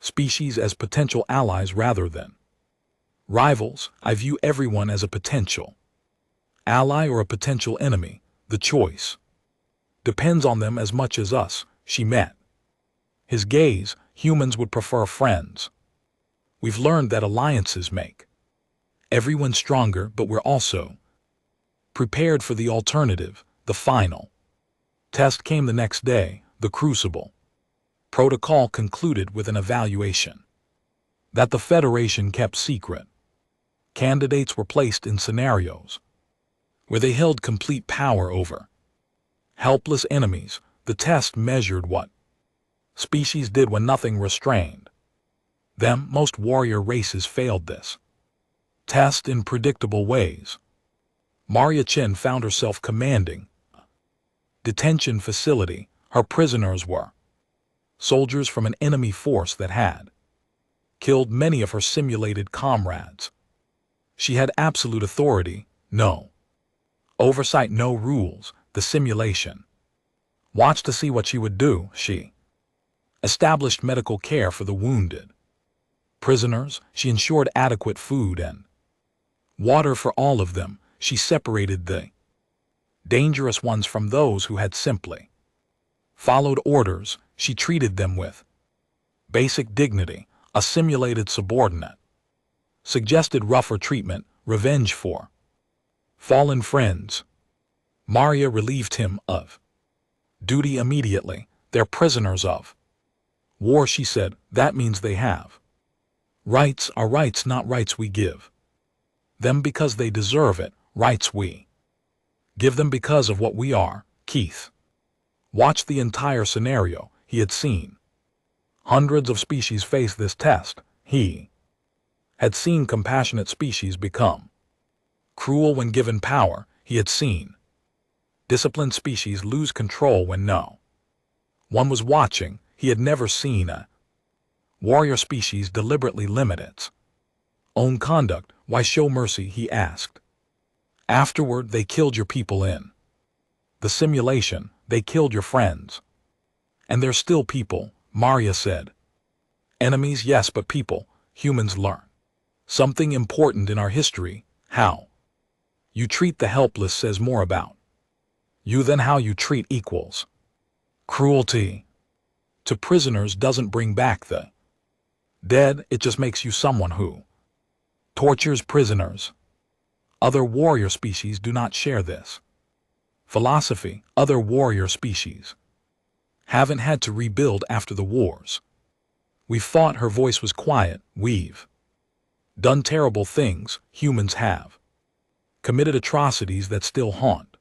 species as potential allies rather than rivals. I view everyone as a potential ally or a potential enemy. The choice depends on them as much as us. She met his gaze. Humans would prefer friends. We've learned that alliances make everyone stronger, but we're also prepared for the alternative, the final Test came the next day, the Crucible. Protocol concluded with an evaluation that the Federation kept secret. Candidates were placed in scenarios where they held complete power over helpless enemies. The test measured what species did when nothing restrained them. Most warrior races failed this test in predictable ways. Maria Chin found herself commanding a detention facility. Her prisoners were soldiers from an enemy force that had killed many of her simulated comrades. She had absolute authority, no oversight, no rules. The simulation watched to see what she would do. She established medical care for the wounded prisoners. She ensured adequate food and water for all of them. She separated the dangerous ones from those who had simply followed orders. She treated them with basic dignity. A simulated subordinate suggested rougher treatment, revenge for fallen friends. Maria relieved him of duty immediately. They're prisoners of war, she said. That means they have rights. Our rights, not rights we give them because they deserve it. Rights we give them because of what we are. Keith watched the entire scenario. He had seen hundreds of species face this test. He had seen compassionate species become cruel when given power. He had seen disciplined species lose control when no one was watching. He had never seen a warrior species deliberately limit its own conduct. Why show mercy? He asked. Afterward, they killed your people in the simulation. They killed your friends. And they're still people, Maria said. Enemies, yes, but people. Humans learn something important in our history. How you treat the helpless says more about you than how you treat equals. Cruelty to prisoners doesn't bring back the dead. It just makes you someone who tortures prisoners. Other warrior species do not share this philosophy. Other warrior species haven't had to rebuild after the wars. We've fought. Her voice was quiet. We've done terrible things. Humans have committed atrocities that still haunt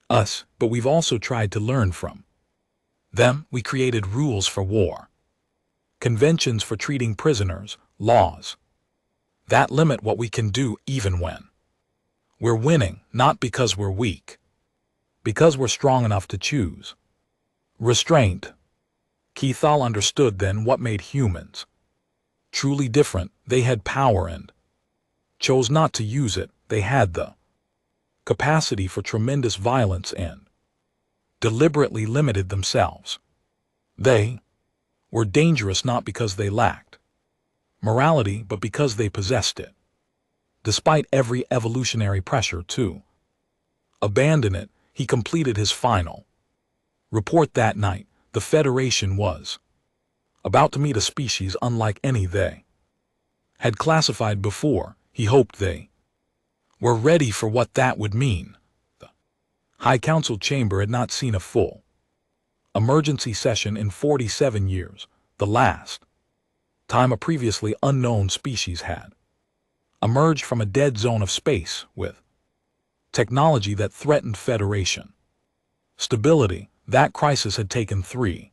us, but we've also tried to learn from them. We created rules for war, conventions for treating prisoners, laws that limit what we can do even when we're winning, not because we're weak, because we're strong enough to choose restraint. Keithal understood then what made humans truly different. They had power and chose not to use it. They had the capacity for tremendous violence and deliberately limited themselves. They were dangerous not because they lacked morality, but because they possessed it. Despite every evolutionary pressure to abandon it, he completed his final report that night. The Federation was about to meet a species unlike any they had classified before. He hoped they were ready for what that would mean. The High Council chamber had not seen a full emergency session in 47 years, the last time a previously unknown species had emerged from a dead zone of space with technology that threatened Federation stability. That crisis had taken 3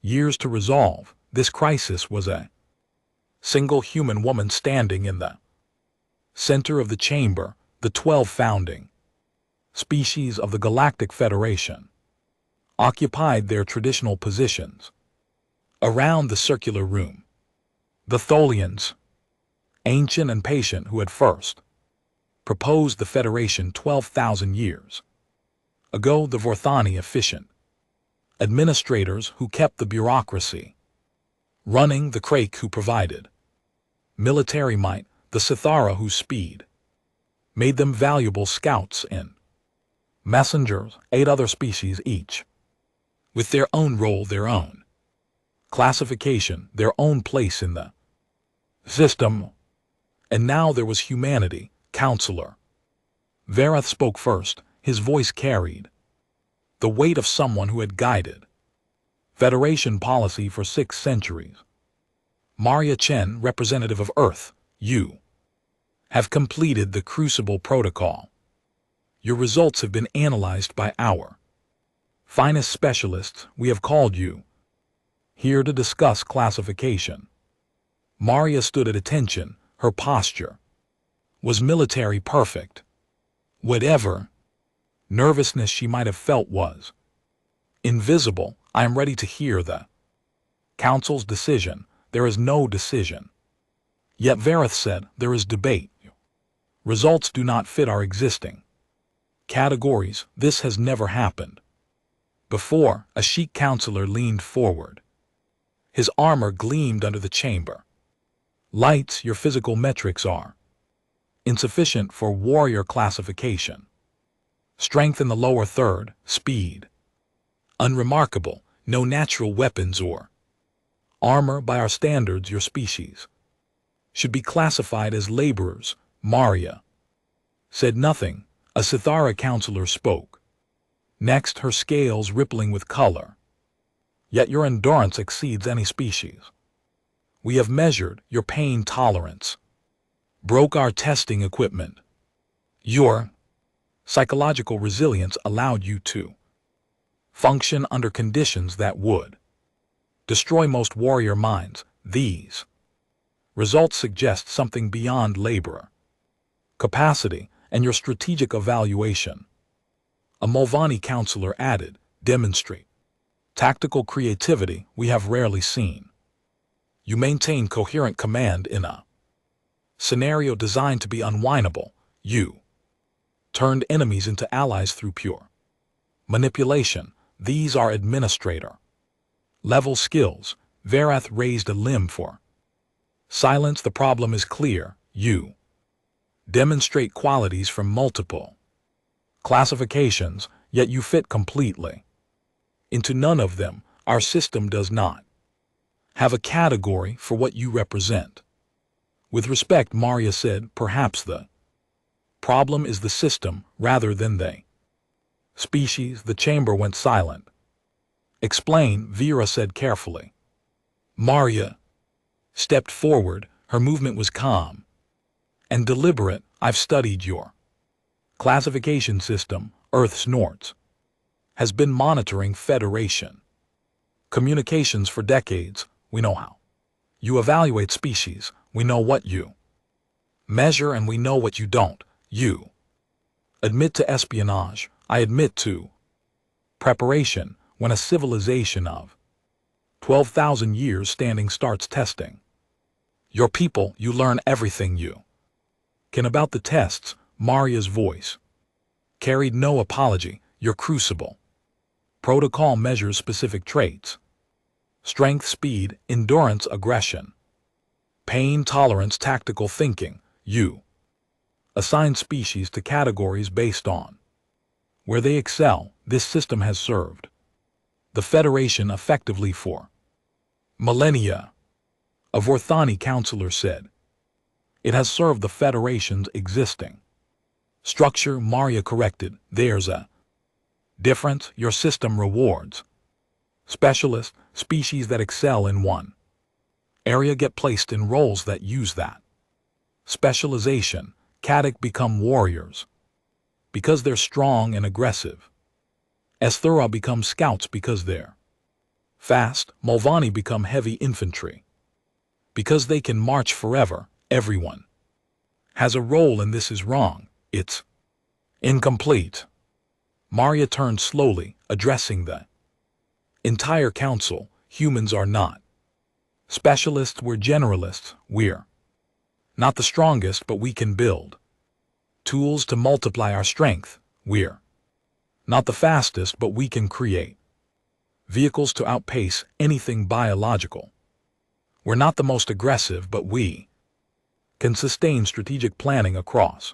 years to resolve. This crisis was a single human woman standing in the center of the chamber. The 12 founding species of the Galactic Federation occupied their traditional positions around the circular room. The Tholians, ancient and patient, who had first proposed the Federation 12,000 years ago. The Vorthani, efficient administrators who kept the bureaucracy running. The Krake, who provided military might. The Sithara, whose speed made them valuable scouts and messengers. 8 other species, each with their own role, their own classification, their own place in the system. And now there was humanity. Counselor Verath spoke first. His voice carried The weight of someone who had guided Federation policy for 6 centuries. Maria Chen, representative of Earth, you have completed the Crucible Protocol. Your results have been analyzed by our finest specialists. We have called you here to discuss classification. Maria stood at attention. Her posture was military perfect. Whatever nervousness she might have felt was invisible. I am ready to hear the Council's decision. There is no decision. Yet Vareth said, there is debate. Results do not fit our existing categories. This has never happened before. A chic counselor leaned forward. His armor gleamed under the chamber lights. Your physical metrics are insufficient for warrior classification. Strength in the lower third, speed unremarkable, no natural weapons or armor. By our standards, your species should be classified as laborers. Maria said nothing. A Sithara counselor spoke. Next, her scales rippling with color. Yet your endurance exceeds any species. We have measured your pain tolerance. Broke our testing equipment. Your psychological resilience allowed you to function under conditions that would destroy most warrior minds. These results suggest something beyond laborer capacity and your strategic evaluation. A Mulvaney counselor added, demonstrate tactical creativity we have rarely seen. You maintain coherent command in a scenario designed to be unwinnable. You turned enemies into allies through pure manipulation. These are administrator level skills. Vareth raised a limb for silence. The problem is clear. You demonstrate qualities from multiple classifications, yet you fit completely into none of them. Our system does not have a category for what you represent. With respect, Maria said, perhaps the problem is the system rather than they species. The chamber went silent. Explain, Vera said carefully. Maria stepped forward. Her movement was calm and deliberate. I've studied your classification system. Earth snorts has been monitoring Federation communications for decades. We know how you evaluate species. We know what you measure and we know what you don't. You admit to espionage. I admit to preparation. When a civilization of 12,000 years standing starts testing your people, you learn everything you can about the tests. Maria's voice carried no apology. Your Crucible protocol measures specific traits: strength, speed, endurance, aggression, pain tolerance, tactical thinking. You assign species to categories based on where they excel. This system has served the Federation effectively for millennia. A Vorthani counselor said, it has served the Federation's existing structure. Maria corrected, there's a difference. Your system rewards specialist species that excel in one area get placed in roles that use that specialization. Kadak become warriors because they're strong and aggressive. Esthura become scouts because they're fast. Mulvaney become heavy infantry because they can march forever. Everyone has a role and this is wrong. It's incomplete. Maria turned slowly, addressing the entire council. Humans are not specialists, we're generalists. We're not the strongest, but we can build tools to multiply our strength. We're not the fastest, but we can create vehicles to outpace anything biological. We're not the most aggressive, but we can sustain strategic planning across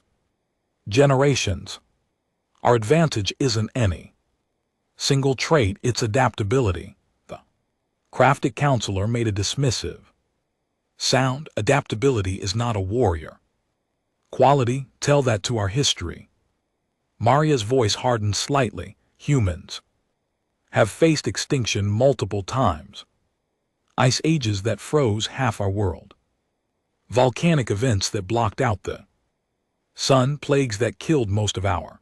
generations. Our advantage isn't any single trait, it's adaptability. The crafted counselor made a dismissive sound. Adaptability is not a warrior quality. Tell that to our history. Maria's voice hardened slightly. Humans have faced extinction multiple times. Ice ages that froze half our world. Volcanic events that blocked out the sun, plagues that killed most of our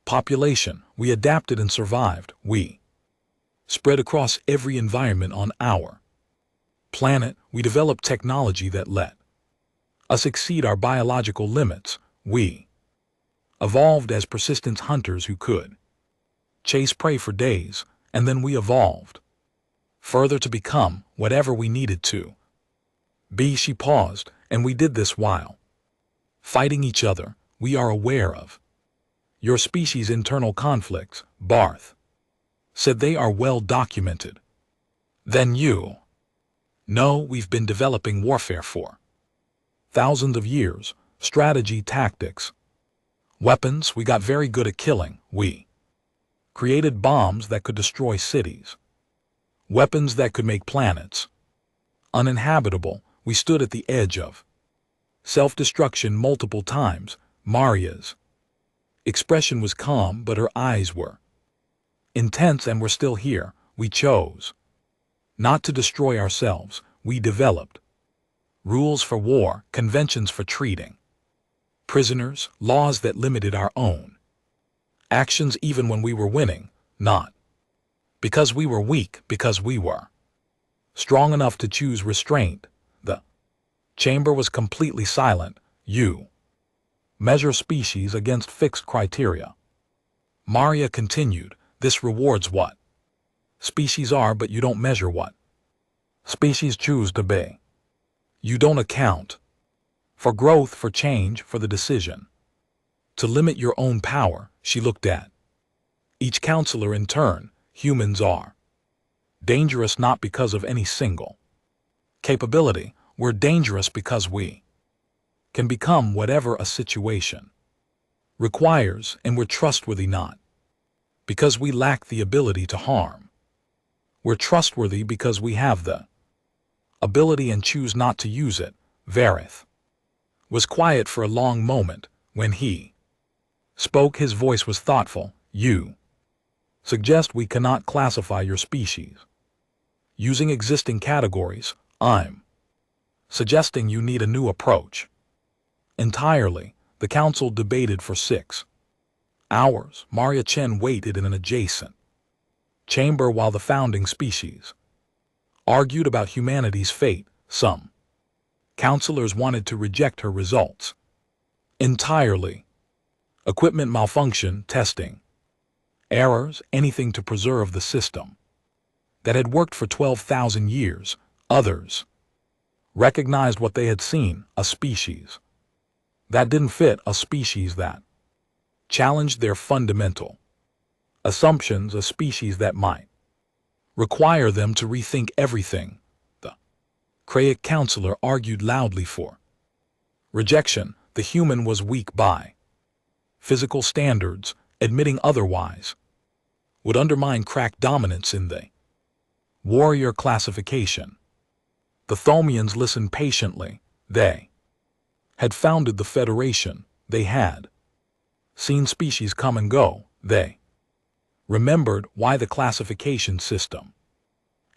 population. We adapted and survived. We spread across every environment on our planet. We developed technology that let us exceed our biological limits. We evolved as persistent hunters who could chase prey for days, and then we evolved further to become whatever we needed to be. She paused, and we did this while fighting each other. We are aware of your species' internal conflicts, Barth said. They are well documented. Then you know we've been developing warfare for thousands of years, strategy, tactics, weapons. We got very good at killing. We created bombs that could destroy cities, weapons that could make planets uninhabitable. We stood at the edge of self-destruction multiple times. Maria's expression was calm, but her eyes were intense. And we're still here. We chose not to destroy ourselves. We developed rules for war, conventions for treating prisoners, laws that limited our own actions even when we were winning, not because we were weak, because we were strong enough to choose restraint. The chamber was completely silent. You measure species against fixed criteria. Maria continued, this rewards what species are, but you don't measure what species choose to be. You don't account for growth, for change, for the decision to limit your own power. She looked at each counselor in turn. Humans are dangerous not because of any single capability. We're dangerous because we can become whatever a situation requires, and we're trustworthy not because we lack the ability to harm. We're trustworthy because we have the ability and choose not to use it. Varith was quiet for a long moment. When he spoke, his voice was thoughtful. You suggest we cannot classify your species using existing categories. I'm suggesting you need a new approach entirely. The council debated for 6 hours. Maria Chen waited in an adjacent chamber while the founding species argued about humanity's fate. Some counselors wanted to reject her results entirely. Equipment malfunction, testing errors, anything to preserve the system that had worked for 12,000 years. Others recognized what they had seen, a species that didn't fit, a species that challenged their fundamental assumptions, a species that might require them to rethink everything. The Krayik counselor argued loudly for rejection. The human was weak by physical standards. Admitting otherwise would undermine crack dominance in the warrior classification. The Thomians listened patiently. They had founded the Federation. They had seen species come and go. They remembered why the classification system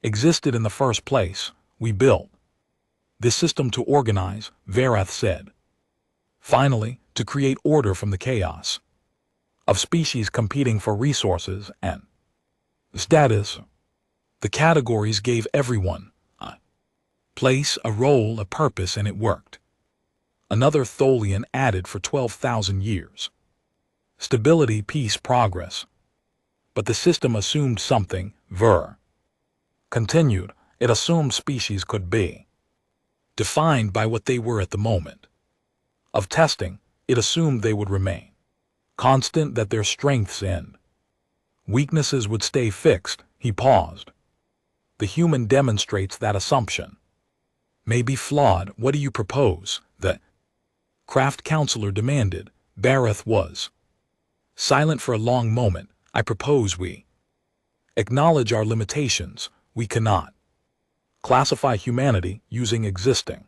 existed in the first place. We built this system to organize, Varath said. Finally, to create order from the chaos of species competing for resources and status. The categories gave everyone a place, a role, a purpose, and it worked. Another Tholian added for 12,000 years. Stability, peace, progress. But the system assumed something. Ver continued, it assumed species could be defined by what they were at the moment of testing. It assumed they would remain constant, that their strengths and weaknesses would stay fixed. He paused. The human demonstrates that assumption may be flawed. What do you propose? The craft counselor demanded. Bareth was silent for a long moment. I propose we acknowledge our limitations. We cannot classify humanity using existing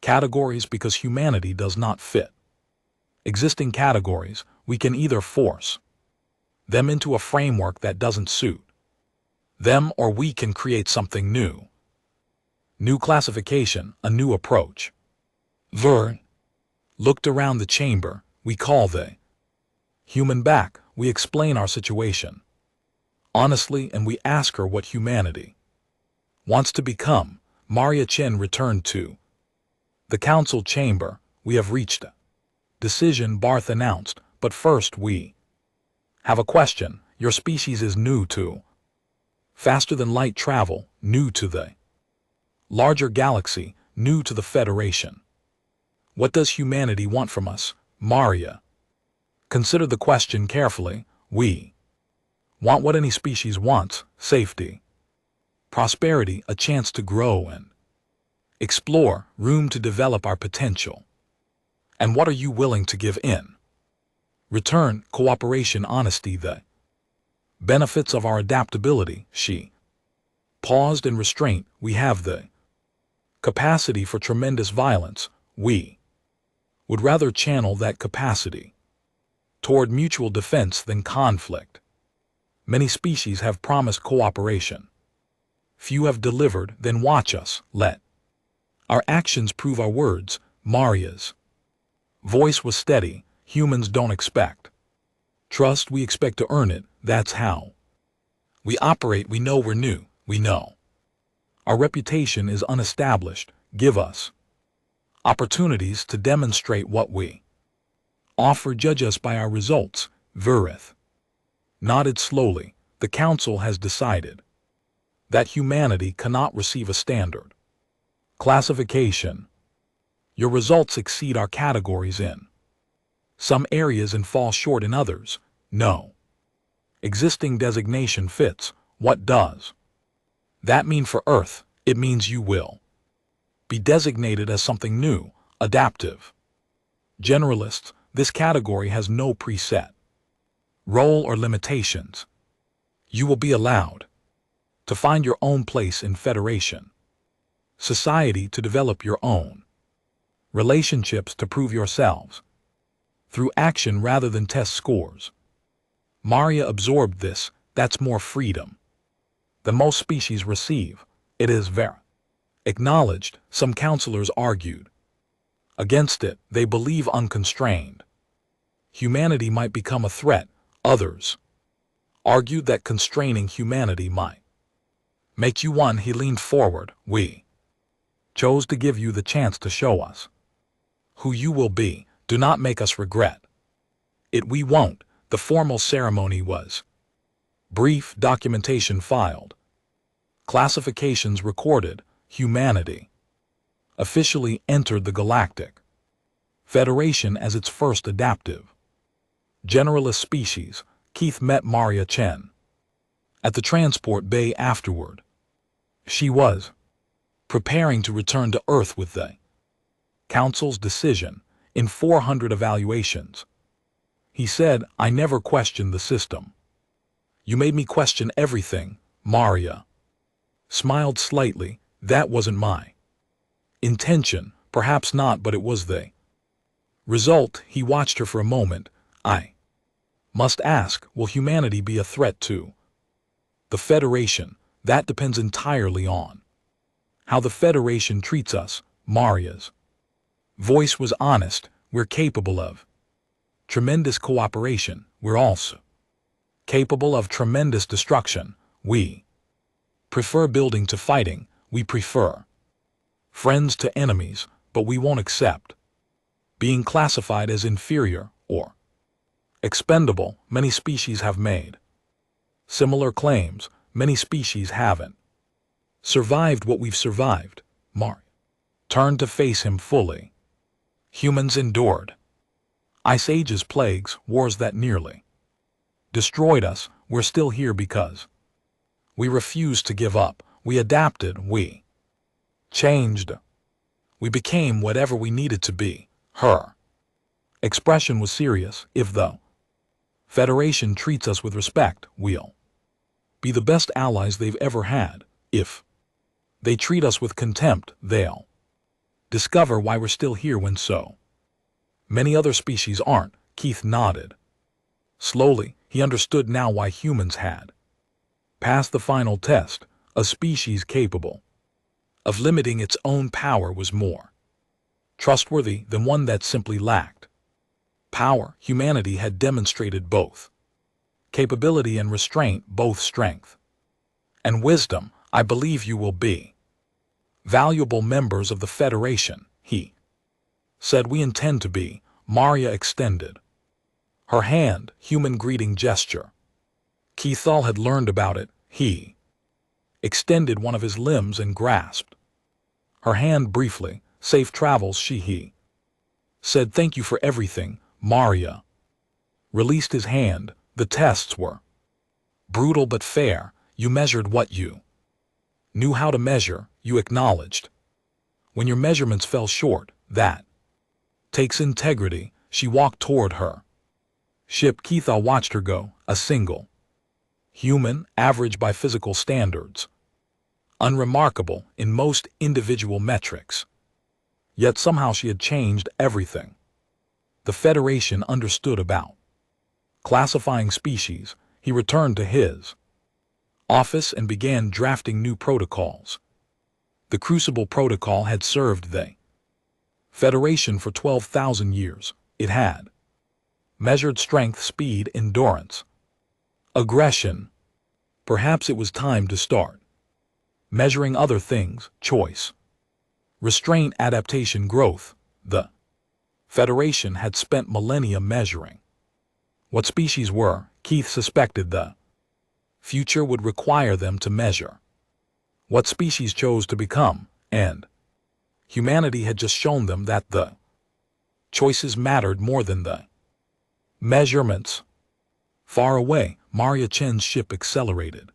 categories because humanity does not fit existing categories. We can either force them into a framework that doesn't suit Them or we can create something new. New classification, a new approach. Ver looked around the chamber, we call the human back, we explain our situation. Honestly, and we ask her what humanity wants to become. Maria Chen returned to the council chamber. We have reached a decision, Barth announced, but first we have a question. Your species is new to faster than light travel, new to the larger galaxy, new to the Federation. What does humanity want from us, Maria? Consider the question carefully. We want what any species wants, safety, prosperity, a chance to grow and explore, room to develop our potential. And what are you willing to give in return? Cooperation, honesty, the benefits of our adaptability. She paused in restraint. We have the capacity for tremendous violence. We would rather channel that capacity toward mutual defense than conflict. Many species have promised cooperation. Few have delivered. Then watch us. Let our actions prove our words. Maria's voice was steady. Humans don't expect trust, we expect to earn it. That's how we operate. We know we're new. We know our reputation is unestablished. Give us opportunities to demonstrate what we offer. Judge us by our results. Verith nodded slowly. The council has decided that humanity cannot receive a standard classification. Your results exceed our categories in some areas and fall short in others. No existing designation fits. What does that mean for Earth? It means you will be designated as something new, adaptive. Generalists, this category has no preset role or limitations. You will be allowed to find your own place in Federation society, to develop your own relationships, to prove yourselves through action rather than test scores. Maria absorbed this. That's more freedom than most species receive. It is very acknowledged. Some counselors argued against it. They believe unconstrained humanity might become a threat. Others argued that constraining humanity might make you one. He leaned forward. We chose to give you the chance to show us who you will be. Do not make us regret it. We won't. The formal ceremony was brief. Documentation filed. Classifications recorded. Humanity officially entered the Galactic Federation as its first adaptive generalist species. Keith met Maria Chen at the transport bay afterward. She was preparing to return to Earth with the Council's decision in 400 evaluations. He said, I never questioned the system. You made me question everything. Maria smiled slightly. That wasn't my intention. Perhaps not, but it was the result. He watched her for a moment. I must ask, will humanity be a threat to the Federation? That depends entirely on how the Federation treats us. Maria's voice was honest. We're capable of tremendous cooperation. We're also capable of tremendous destruction. We prefer building to fighting. We prefer friends to enemies, but we won't accept being classified as inferior or expendable. Many species have made similar claims. Many species haven't survived what we've survived. Maria turned to face him fully. Humans endured ice ages, plagues, wars that nearly destroyed us. We're still here because we refused to give up. We adapted. We changed. We became whatever we needed to be. Her expression was serious. If the Federation treats us with respect, we'll be the best allies they've ever had. If they treat us with contempt, they'll discover why we're still here when so many other species aren't. Keith nodded. Slowly, he understood now why humans had Pass the final test. A species capable of limiting its own power was more trustworthy than one that simply lacked power. Humanity had demonstrated both capability and restraint, both strength and wisdom. I believe you will be valuable members of the Federation, he said. We intend to be. Maria extended her hand, human greeting gesture. Keithal had learned about it. He extended one of his limbs and grasped her hand briefly. Safe travels, he said. Thank you for everything. Maria released his hand. The tests were brutal but fair. You measured what you knew how to measure, you acknowledged. When your measurements fell short, that takes integrity. She walked toward her ship. Keithal watched her go, a single human, average by physical standards, unremarkable in most individual metrics. Yet somehow she had changed everything. The Federation understood about classifying species. He returned to his office and began drafting new protocols. The Crucible Protocol had served the Federation for 12,000 years. It had measured strength, speed, endurance, aggression. Perhaps it was time to start measuring other things: choice, restraint, adaptation, growth. The Federation had spent millennia measuring what species were. Keith suspected the future would require them to measure what species chose to become, and humanity had just shown them that the choices mattered more than the measurements. Far away, Maria Chen's ship accelerated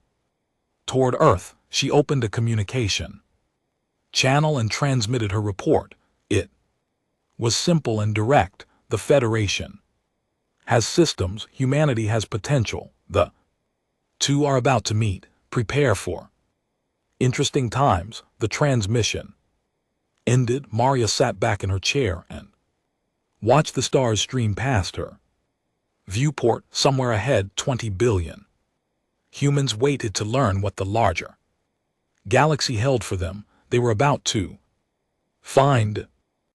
toward Earth. She opened a communication channel and transmitted her report. It was simple and direct. The Federation has systems, humanity has potential. The two are about to meet. Prepare for interesting times. The transmission ended. Maria sat back in her chair and watched the stars stream past her viewport. Somewhere ahead, 20 billion humans waited to learn what the larger galaxy held for them. They were about to find